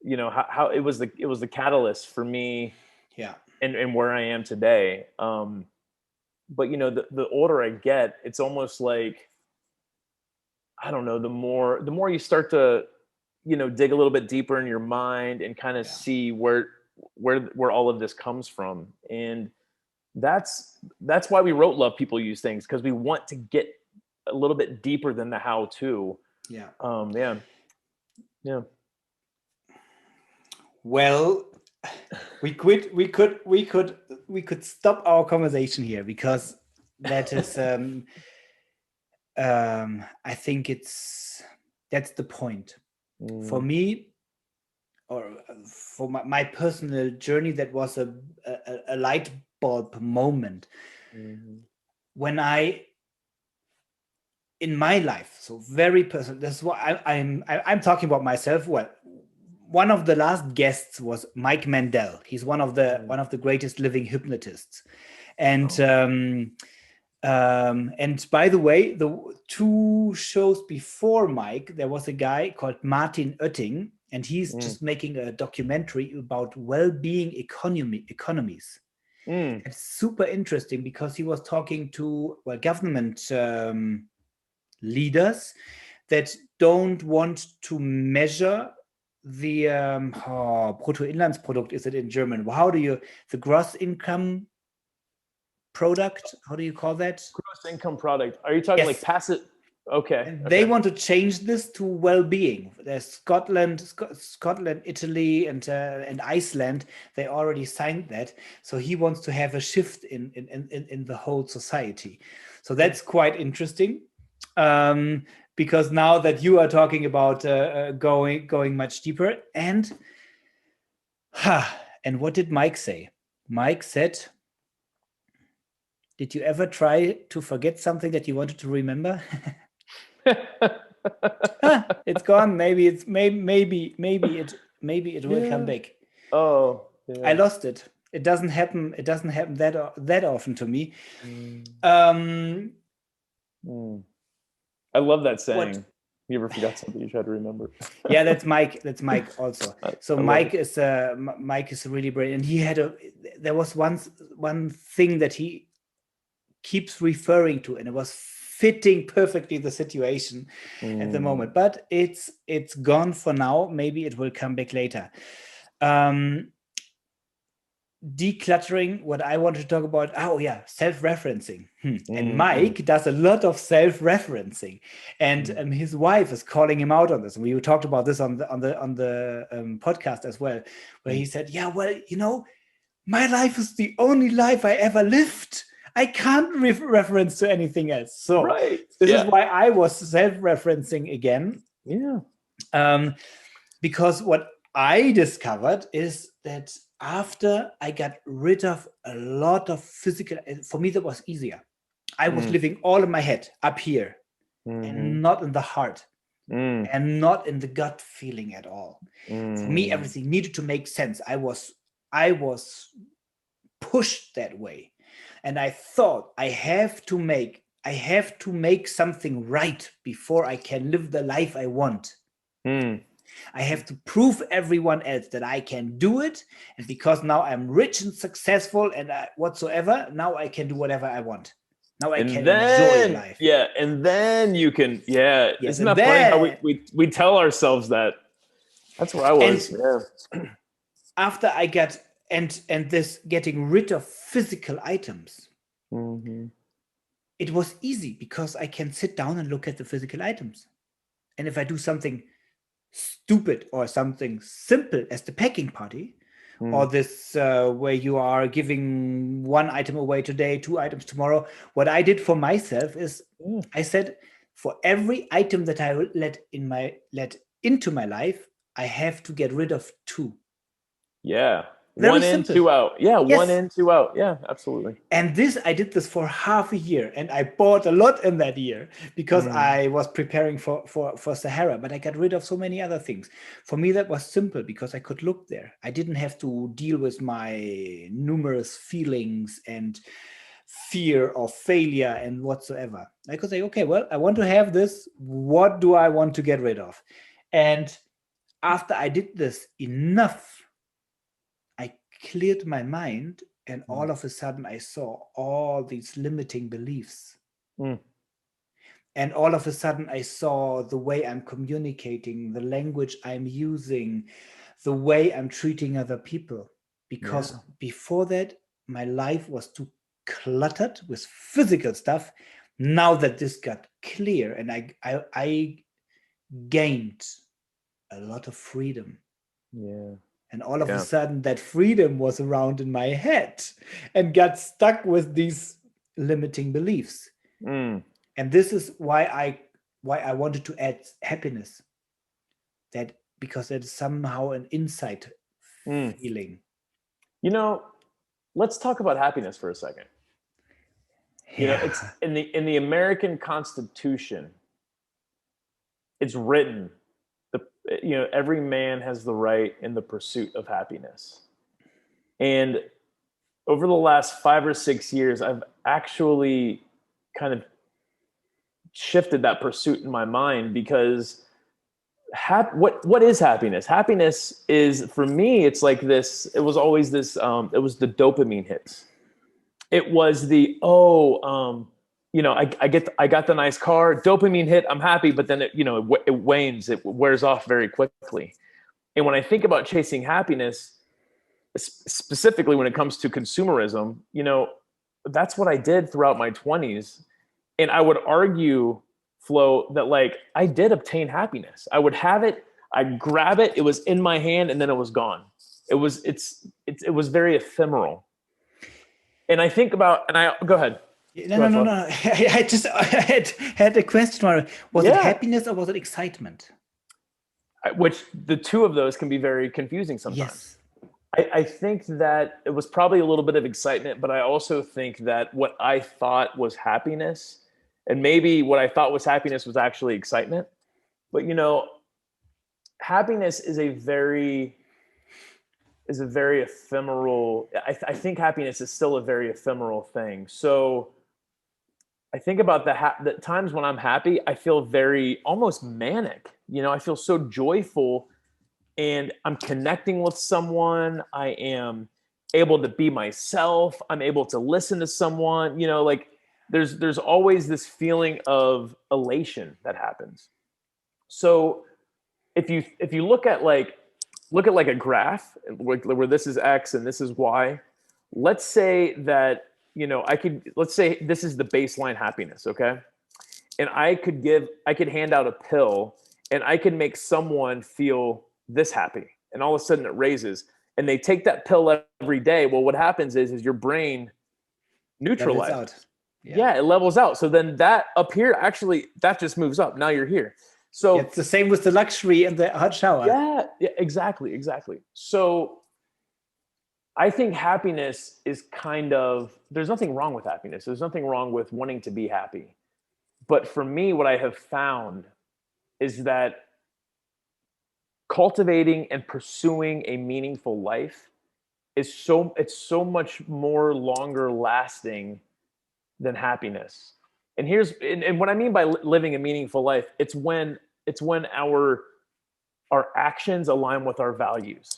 you know, how it was the catalyst for me, Yeah. and where I am today. But you know, the older I get, it's almost like, I don't know, the more you start to, you know, dig a little bit deeper in your mind and kind of see where all of this comes from. And that's why we wrote Love People Use Things, because we want to get a little bit deeper than the how to. Yeah. Yeah. Well, we could stop our conversation here, because that is I think that's the point. For me, or for my personal journey, that was a light bulb moment when in my life, so very personal. That's why I'm talking about myself. Well, one of the last guests was Mike Mandel. He's one of the greatest living hypnotists, and by the way, the 2 shows before Mike, there was a guy called Martin Oetting, and he's just making a documentary about well-being economies. It's super interesting, because he was talking to government leaders that don't want to measure the Bruttoinlandsprodukt, is it in German? The gross income product, how do you call that? Gross income product. Are you talking like passive? Okay. And they want to change this to well-being. There's Scotland, Italy, and Iceland. They already signed that. So he wants to have a shift in the whole society. So that's quite interesting. Because now that you are talking about going much deeper, and what did Mike say? Mike said, did you ever try to forget something that you wanted to remember? It's gone. Maybe it will come back. Oh, yeah. I lost it. It doesn't happen that often to me. I love that saying. You ever forgot something you tried to remember? Yeah, that's Mike also. So Mike is really brilliant. And he had there was one thing that he keeps referring to, and it was fitting perfectly the situation at the moment. But it's gone for now. Maybe it will come back later. Decluttering, what I want to talk about, self-referencing. And Mike does a lot of self-referencing, and his wife is calling him out on this. And we talked about this on the podcast as well, where he said, my life is the only life I ever lived. I can't reference to anything else. So this is why I was self-referencing again. Yeah. Because what I discovered is that after I got rid of a lot of physical, for me that was easier. I was living all in my head up here, and not in the heart, and not in the gut feeling at all. For me, everything needed to make sense. I was pushed that way. And I thought I have to make something right before I can live the life I want. I have to prove everyone else that I can do it. And because now I'm rich and successful and whatsoever, now I can do whatever I want. Now I can enjoy life. Yeah. And then you can, Isn't that funny how we tell ourselves that? That's where I was. After I got, and this getting rid of physical items, it was easy, because I can sit down and look at the physical items. And if I do something stupid or something simple as the packing party, or this where you are giving 1 item away today, 2 items tomorrow, what I did for myself is I said, for every item that I let into my life, I have to get rid of 2. Yeah. Very 1 in, simple. 2 out. Yeah, yes. 1 in, 2 out. Yeah, absolutely. And I did this for half a year, and I bought a lot in that year because I was preparing for Sahara, but I got rid of so many other things. For me, that was simple because I could look there. I didn't have to deal with my numerous feelings and fear of failure and whatsoever. I could say, okay, well, I want to have this. What do I want to get rid of? And after I did this enough, I cleared my mind, and all of a sudden I saw all these limiting beliefs. And all of a sudden I saw the way I'm communicating, the language I'm using, the way I'm treating other people. Because before that, my life was too cluttered with physical stuff. Now that this got clear, and I gained a lot of freedom. Yeah. And all of a sudden that freedom was around in my head and got stuck with these limiting beliefs. And this is why I wanted to add happiness. That because it is somehow an inside feeling. You know, let's talk about happiness for a second. You know, it's in the American Constitution, it's written, every man has the right in the pursuit of happiness. And over the last 5 or 6 years, I've actually kind of shifted that pursuit in my mind, because what is happiness? Happiness is, for me, it's like this. It was always this. It was the dopamine hits. It was the I got the nice car, dopamine hit, I'm happy, but then it wanes, it wears off very quickly. And when I think about chasing happiness, specifically when it comes to consumerism, that's what I did throughout my 20s. And I would argue, Flo, that like I did obtain happiness. I would have it, I'd grab it, it was in my hand, and then it was gone. It was very ephemeral. And I think about, go ahead. No. I had a question. Was it happiness or was it excitement? Which the two of those can be very confusing sometimes. Yes. I think that it was probably a little bit of excitement, but I also think that what I thought was happiness, and maybe what I thought was happiness, was actually excitement. But happiness is a very ephemeral. I think happiness is still a very ephemeral thing. So I think about the times when I'm happy, I feel very almost manic. I feel so joyful, and I'm connecting with someone. I am able to be myself. I'm able to listen to someone. Like there's always this feeling of elation that happens. So if you look at like a graph where this is X and this is Y, let's say that, let's say this is the baseline happiness. Okay. And I could hand out a pill, and I can make someone feel this happy, and all of a sudden it raises, and they take that pill every day. Well, what happens is your brain neutralizes. Yeah, it levels out. So then that up here, actually, that just moves up. Now you're here. So it's the same with the luxury and the hot shower. Yeah, exactly. So I think happiness is there's nothing wrong with happiness. There's nothing wrong with wanting to be happy. But for me, what I have found is that cultivating and pursuing a meaningful life is so much more longer lasting than happiness. And what I mean by living a meaningful life, it's when our actions align with our values.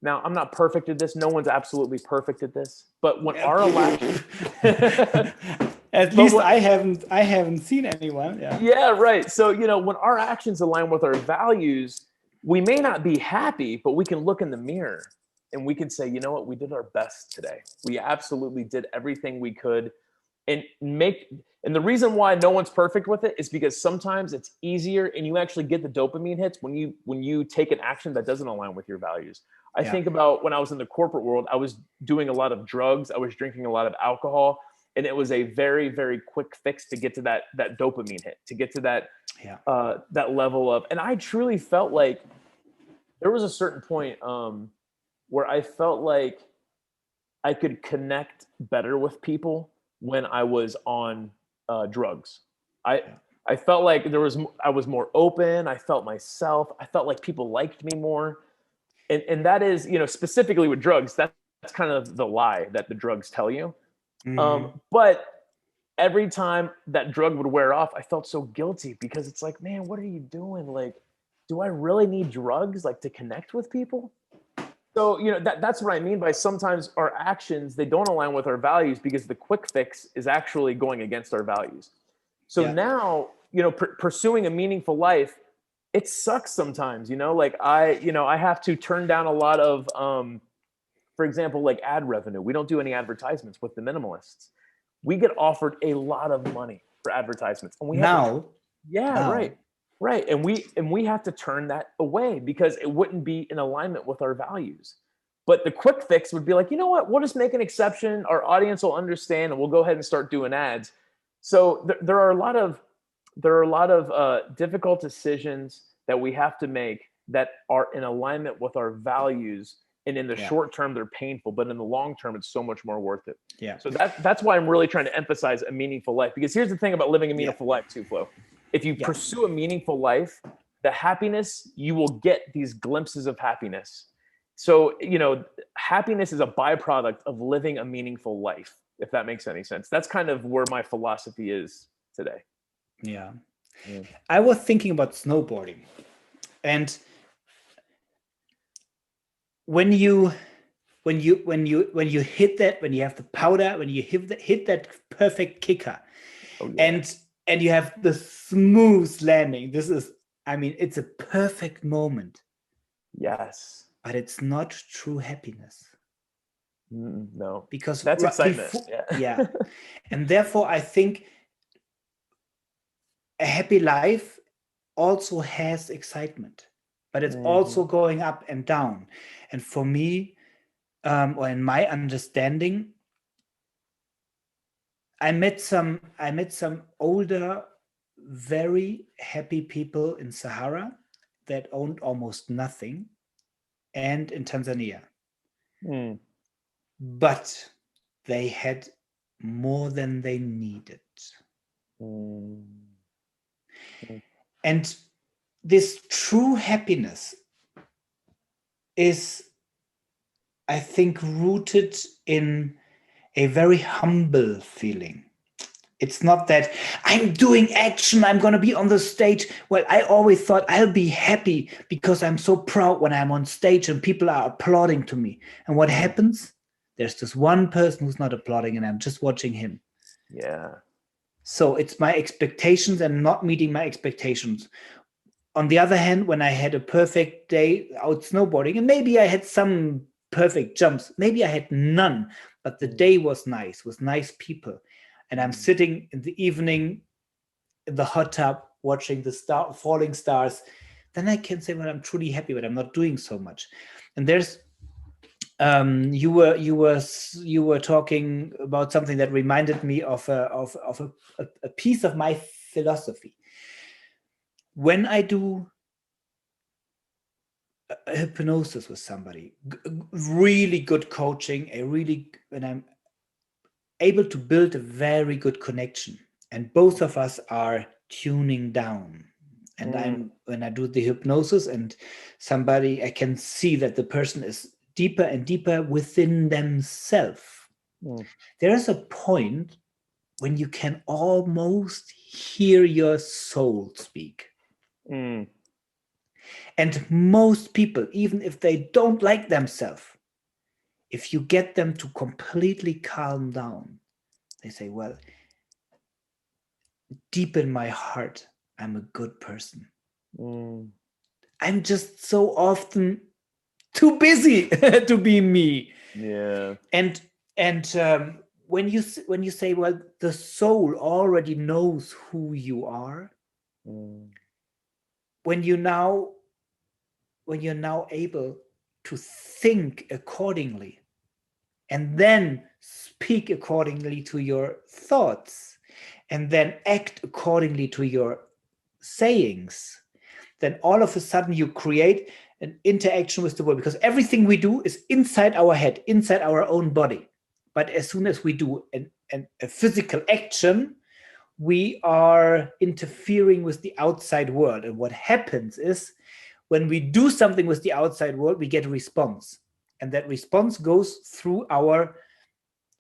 Now, I'm not perfect at this. No one's absolutely perfect at this. But when our actions, at least I haven't seen anyone. Yeah, right. So when our actions align with our values, we may not be happy, but we can look in the mirror and we can say, you know what, we did our best today. We absolutely did everything we could. And the reason why no one's perfect with it is because sometimes it's easier, and you actually get the dopamine hits when you take an action that doesn't align with your values. I think about when I was in the corporate world, I was doing a lot of drugs, I was drinking a lot of alcohol, and it was a very, very quick fix to get to that dopamine hit, to get to that level of. And I truly felt like there was a certain point where I felt like I could connect better with people when I was on drugs. I felt like I was more open. I felt myself. I felt like people liked me more. And that is, specifically with drugs, that's kind of the lie that the drugs tell you. But every time that drug would wear off, I felt so guilty because it's like, man, what are you doing? Like, do I really need drugs like to connect with people? So, that's what I mean by sometimes our actions, they don't align with our values because the quick fix is actually going against our values. So now, pursuing a meaningful life, it sucks sometimes, like I have to turn down a lot of, for example, like ad revenue. We don't do any advertisements with the minimalists. We get offered a lot of money for advertisements. And we have right. And we have to turn that away because it wouldn't be in alignment with our values. But the quick fix would be like, you know what? We'll just make an exception. Our audience will understand, and we'll go ahead and start doing ads. So there are a lot of difficult decisions that we have to make that are in alignment with our values. And in the short term, they're painful, but in the long term, it's so much more worth it. Yeah. So that's why I'm really trying to emphasize a meaningful life. Because here's the thing about living a meaningful life too, Flo. If you pursue a meaningful life, the happiness, you will get these glimpses of happiness. So, happiness is a byproduct of living a meaningful life, if that makes any sense. That's kind of where my philosophy is today. Yeah. I was thinking about snowboarding, and when you hit that, when you have the powder, when you hit that perfect kicker, and you have the smooth landing, it's a perfect moment. Yes. But it's not true happiness. No. Because that's excitement. And therefore I think a happy life also has excitement, but it's also going up and down. And for me, or in my understanding, I met some older, very happy people in Sahara that owned almost nothing, and in Tanzania. But they had more than they needed. And this true happiness is, I think, rooted in a very humble feeling. It's not that I'm doing action, I'm going to be on the stage. Well, I always thought I'll be happy because I'm so proud when I'm on stage and people are applauding to me. And what happens? There's this one person who's not applauding and I'm just watching him. Yeah. So it's my expectations and not meeting my expectations. On the other hand, when I had a perfect day out snowboarding, and maybe I had some perfect jumps, maybe I had none, but the day was nice, with nice people. And I'm sitting in the evening in the hot tub watching the falling stars, then I can say, well, I'm truly happy, but I'm not doing so much. And there's you were talking about something that reminded me of a piece of my philosophy. When I do a hypnosis with somebody, really good coaching, when I'm able to build a very good connection, and both of us are tuning down, and when I do the hypnosis and somebody, I can see that the person is deeper and deeper within themselves. There is a point when you can almost hear your soul speak. And most people, even if they don't like themselves, if you get them to completely calm down, they say, well, deep in my heart, I'm a good person. I'm just so often too busy to be me. Yeah. And when you say, well, the soul already knows who you are, when you're now able to think accordingly and then speak accordingly to your thoughts and then act accordingly to your sayings, then all of a sudden you create an interaction with the world, because everything we do is inside our head, inside our own body. But as soon as we do a physical action, we are interfering with the outside world. And what happens is, when we do something with the outside world, we get a response. And that response goes through our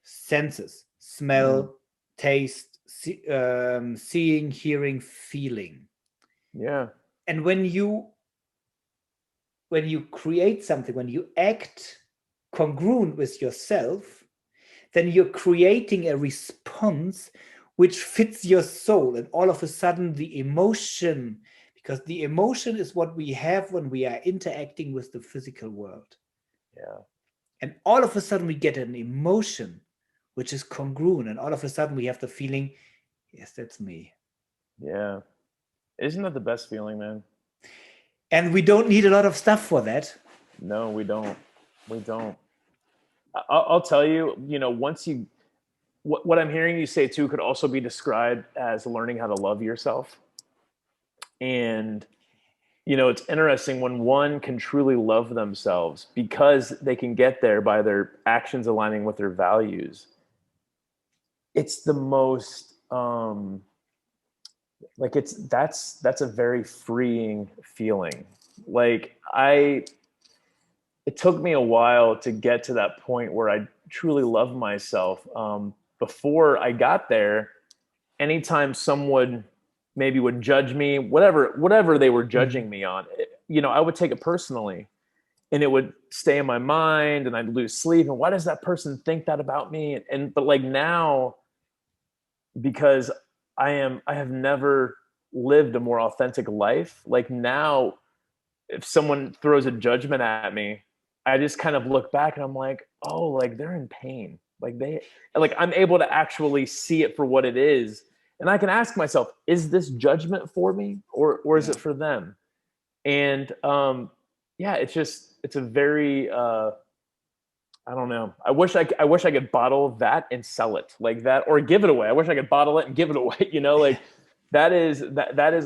senses. smell, taste, seeing, hearing, feeling. Yeah. And when you create something, when you act congruent with yourself, then you're creating a response which fits your soul. And all of a sudden the emotion, because the emotion is what we have when we are interacting with the physical world. Yeah. And all of a sudden we get an emotion which is congruent. And all of a sudden we have the feeling, yes, that's me. Yeah. Isn't that the best feeling, man? And we don't need a lot of stuff for that. No, we don't. We don't. I'll tell you, once you, what I'm hearing you say too could also be described as learning how to love yourself. And, it's interesting when one can truly love themselves because they can get there by their actions aligning with their values. It's the most, that's a very freeing feeling. It took me a while to get to that point where I truly love myself. Before I got there, anytime someone maybe would judge me, whatever they were judging me on, I would take it personally, and it would stay in my mind, and I'd lose sleep. And why does that person think that about me? But like now, because I have never lived a more authentic life. Like now, if someone throws a judgment at me, I just kind of look back and I'm like, oh, like they're in pain. I'm able to actually see it for what it is. And I can ask myself, is this judgment for me or is it for them? And it's a very, I don't know. I wish I could bottle that and sell it like that, or give it away. I wish I could bottle it and give it away. That is,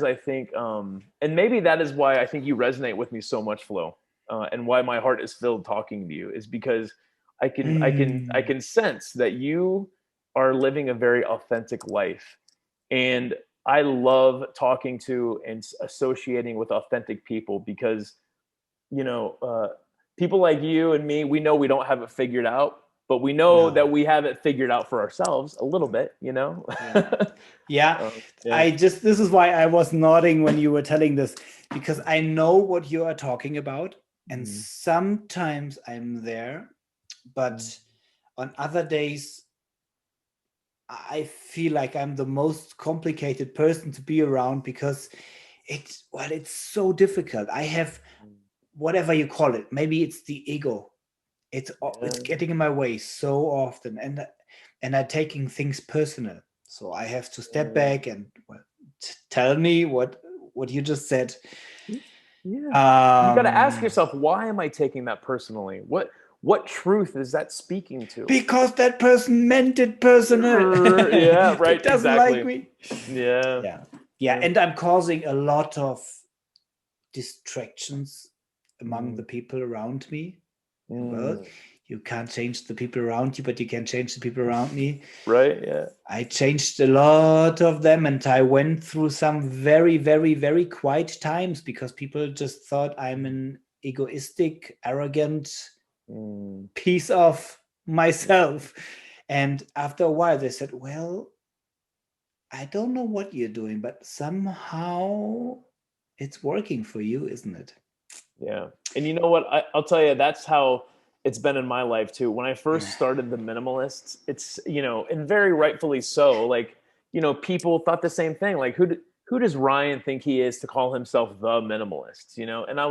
I think, and maybe that is why I think you resonate with me so much, Flo. And why my heart is filled talking to you is because I can sense that you are living a very authentic life. And I love talking to and associating with authentic people because, people like you and me, we know we don't have it figured out, but we know that we have it figured out for ourselves a little bit, Yeah. This is why I was nodding when you were telling this, because I know what you are talking about. And sometimes I'm there, but on other days, I feel like I'm the most complicated person to be around because it's so difficult. I have whatever you call it. Maybe it's the ego. It's getting in my way so often, and I'm taking things personal. So I have to step back and tell me what you just said. Yeah. You got to ask yourself, why am I taking that personally? What truth is that speaking to? Because that person meant it personal. Yeah, right. It doesn't like me. Yeah. And I'm causing a lot of distractions among the people around me. Well, you can't change the people around you, but you can change the people around me. Right. Yeah. I changed a lot of them, and I went through some very, very, very quiet times because people just thought I'm an egoistic, arrogant piece of myself. And after a while, they said, well, I don't know what you're doing, but somehow it's working for you, isn't it? Yeah. And you know what? I'll tell you, that's how it's been in my life too. When I first started the minimalists, it's, and very rightfully so, people thought the same thing. Like, who does Ryan think he is to call himself the minimalist? And I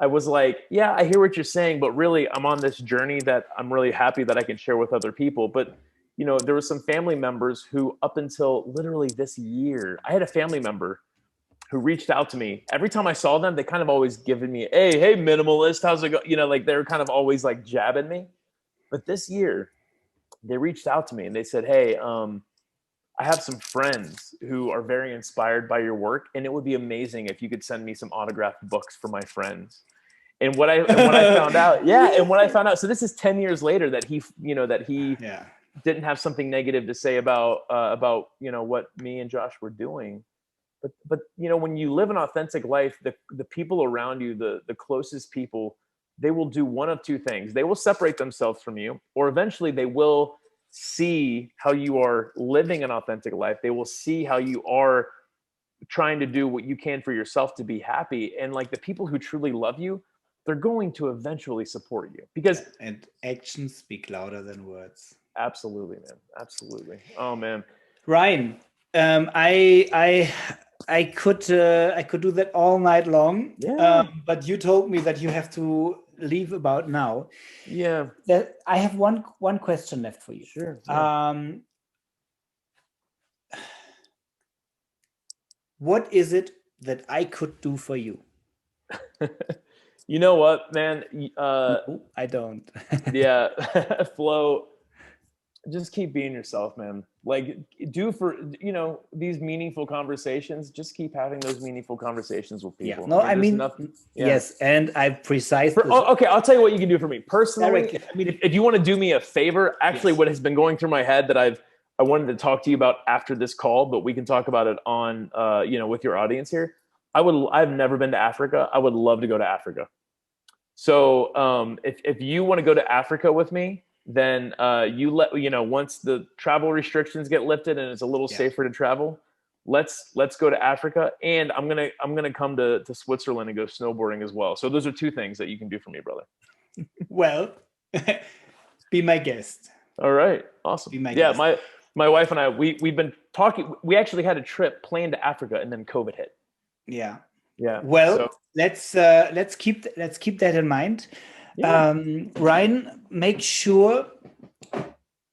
was like, yeah, I hear what you're saying, but really I'm on this journey that I'm really happy that I can share with other people. But, there were some family members who up until literally this year, I had a family member who reached out to me. Every time I saw them, they kind of always given me, hey, minimalist, how's it go? They were kind of always like jabbing me. But this year, they reached out to me and they said, hey, I have some friends who are very inspired by your work, and it would be amazing if you could send me some autographed books for my friends. And what I found out, so this is 10 years later that he didn't have something negative to say about what me and Josh were doing. But when you live an authentic life, the people around you, the closest people, they will do one of two things. They will separate themselves from you, or eventually they will see how you are living an authentic life. They will see how you are trying to do what you can for yourself to be happy. And like the people who truly love you, they're going to eventually support you because and actions speak louder than words. absolutely, man. Absolutely. Oh man. Ryan, I could do that all night long. Yeah. But you told me that you have to leave about now. Yeah. I have one question left for you. Sure. Yeah. What is it that I could do for you? You know what, man? No, I don't. Yeah. Flo, just keep being yourself, man. Like do for, these meaningful conversations, just keep having those meaningful conversations with people. Yeah. No, I mean, yeah. yes. And I precise. Okay. I'll tell you what you can do for me personally. Directly. I mean, if you want to do me a favor, actually what has been going through my head that I wanted to talk to you about after this call, but we can talk about it on, with your audience here. I've never been to Africa. I would love to go to Africa. So if you want to go to Africa with me, then once the travel restrictions get lifted and it's a little safer to travel, let's go to Africa. And I'm gonna come to Switzerland and go snowboarding as well. So those are two things that you can do for me, brother. Well, be my guest. All right, awesome. Be my guest. My wife and I we've been talking. We actually had a trip planned to Africa, and then COVID hit. Yeah. Yeah. Well, let's keep that in mind. Yeah. Ryan, make sure.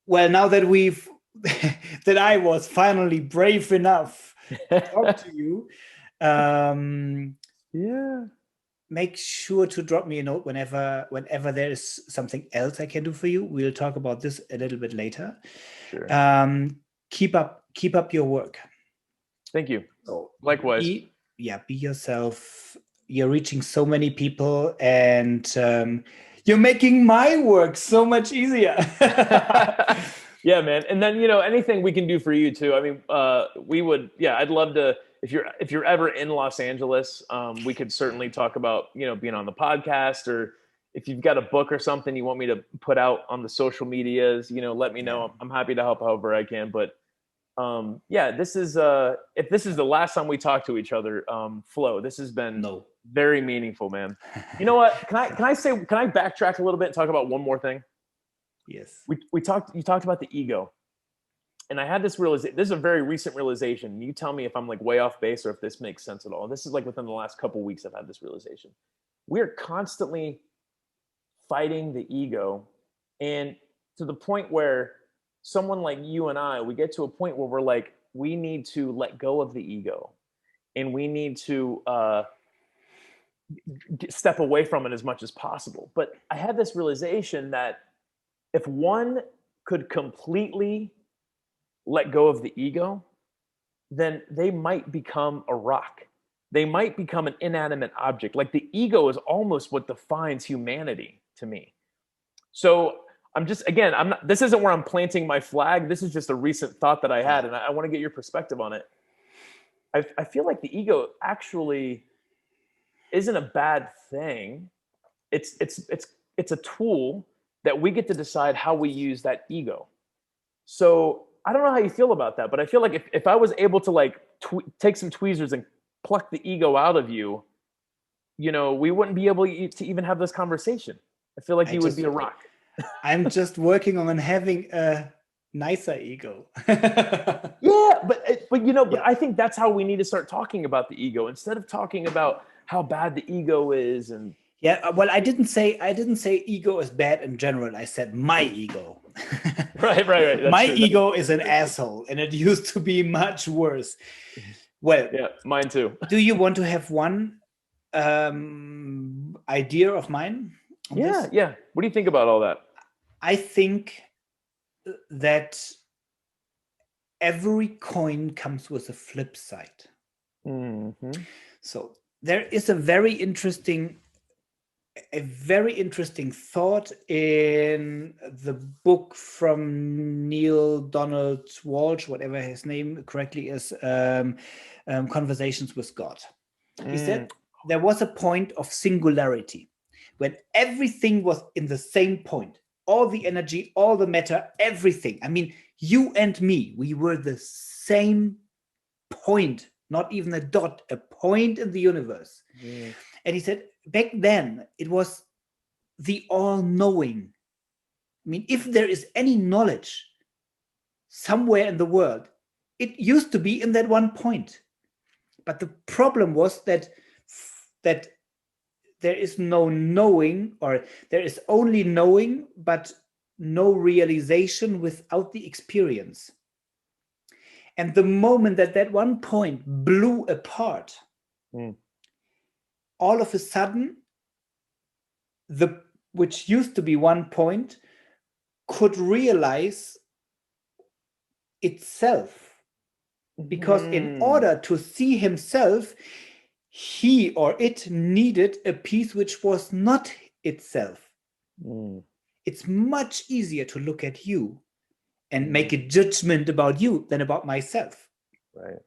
Well, now that that I was finally brave enough to talk to you. Yeah. Make sure to drop me a note whenever there is something else I can do for you. We'll talk about this a little bit later. Sure. Keep up your work. Thank you. So likewise. Be yourself. You're reaching so many people, and you're making my work so much easier. Yeah, man. And then anything we can do for you too. I mean, we would. Yeah, I'd love to. If you're ever in Los Angeles, we could certainly talk about being on the podcast, or if you've got a book or something you want me to put out on the social medias, let me know. I'm happy to help however I can. But this is if this is the last time we talk to each other, Flo, this has been very meaningful, man. You know what? Can I backtrack a little bit and talk about one more thing? Yes. You talked about the ego. And I had this realization. This is a very recent realization. You tell me if I'm like way off base or if this makes sense at all. This is like within the last couple of weeks I've had this realization. We're constantly fighting the ego, and to the point where someone like you and I, we get to a point where we're like, we need to let go of the ego, and we need to step away from it as much as possible. But I had this realization that if one could completely let go of the ego, then they might become a rock. They might become an inanimate object. Like the ego is almost what defines humanity to me. So this isn't where I'm planting my flag. This is just a recent thought that I had, and I want to get your perspective on it. I feel like the ego actually isn't a bad thing. It's a tool that we get to decide how we use that ego. So I don't know how you feel about that, but I feel like if I was able to like take some tweezers and pluck the ego out of you, we wouldn't be able to even have this conversation. I feel like you would be a rock. I'm just working on having a nicer ego. Yeah, but I think that's how we need to start talking about the ego instead of talking about how bad the ego is. And yeah, well, I didn't say ego is bad in general. I said my ego. Right. That's my true. ego is an asshole, and it used to be much worse. Well, yeah, mine too. Do you want to have one idea of mine? Yeah. What do you think about all that? I think that every coin comes with a flip side. Mm-hmm. So there is a very interesting thought in the book from Neil Donald Walsh, whatever his name correctly is, Conversations with God. He said there was a point of singularity when everything was in the same point. all the energy, all the matter, everything. I mean, you and me, we were the same point, not even a dot, a point in the universe. And he said, back then, it was the all-knowing. I mean, if there is any knowledge somewhere in the world, it used to be in that one point. But the problem was that there is no knowing, or there is only knowing, but no realization without the experience. And the moment that one point blew apart, all of a sudden, which used to be one point could realize itself. Because in order to see himself, he or it needed a piece which was not itself. It's much easier to look at you and make a judgment about you than about myself. Right.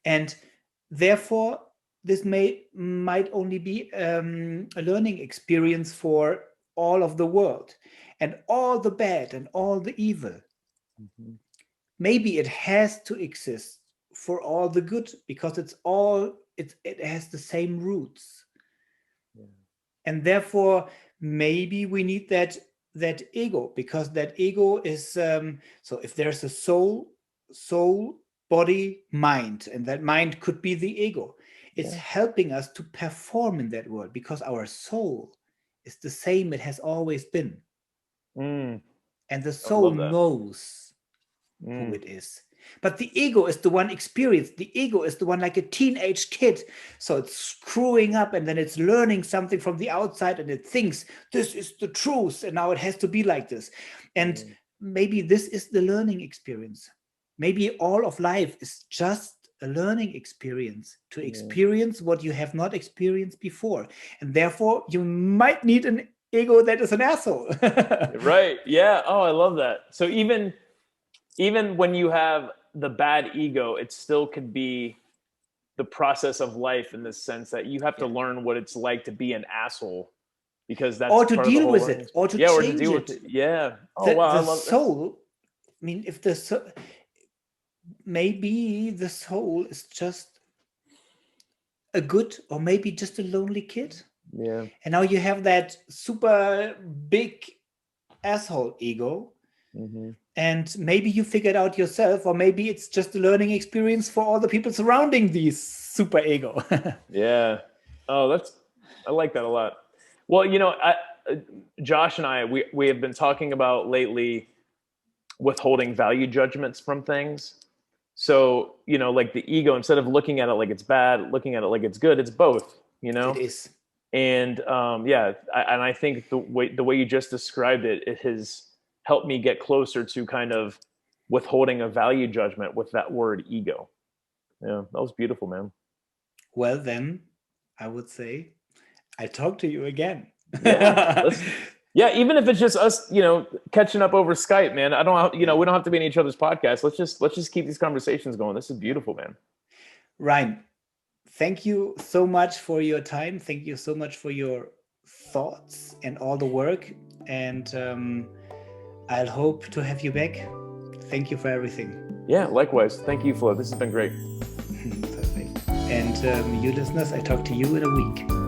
And therefore, this might only be a learning experience for all of the world, and all the bad and all the evil. Maybe it has to exist for all the good, because it has the same roots. And therefore, maybe we need that ego, because that ego is so if there's a soul, body, mind, and that mind could be the ego. It's helping us to perform in that world, because our soul is the same it has always been. And the soul knows who it is. But the ego is the one experienced. The ego is the one like a teenage kid. So it's screwing up, and then it's learning something from the outside, and it thinks this is the truth, and now it has to be like this. And maybe this is the learning experience. Maybe all of life is just a learning experience, to experience what you have not experienced before. And therefore, you might need an ego that is an asshole. Right. Yeah. Oh, I love that. So even when you have the bad ego, it still could be the process of life, in the sense that you have to learn what it's like to be an asshole, because that's or to part of the deal whole with learning. it, or to or change to deal it. with it. Yeah. Oh, The wow. I love soul, I mean, if the soul, maybe the soul is just a good, or maybe just a lonely kid. Yeah. And now you have that super big asshole ego. And maybe you figured out yourself, or maybe it's just a learning experience for all the people surrounding these super ego. Yeah. Oh, I like that a lot. Well, Josh and I, we have been talking about lately withholding value judgments from things. So, like the ego, instead of looking at it like it's bad, looking at it like it's good, it's both, It is. And and I think the way you just described it, it has helped me get closer to kind of withholding a value judgment with that word ego. Yeah, that was beautiful, man. Well, then I would say I talk to you again. Yeah, even if it's just us, catching up over Skype, man. We don't have to be in each other's podcasts. Let's just keep these conversations going. This is beautiful, man. Ryan, thank you so much for your time. Thank you so much for your thoughts and all the work. And I'll hope to have you back. Thank you for everything. Yeah, likewise. Thank you, Flo. This has been great. Perfect. And you listeners, I talk to you in a week.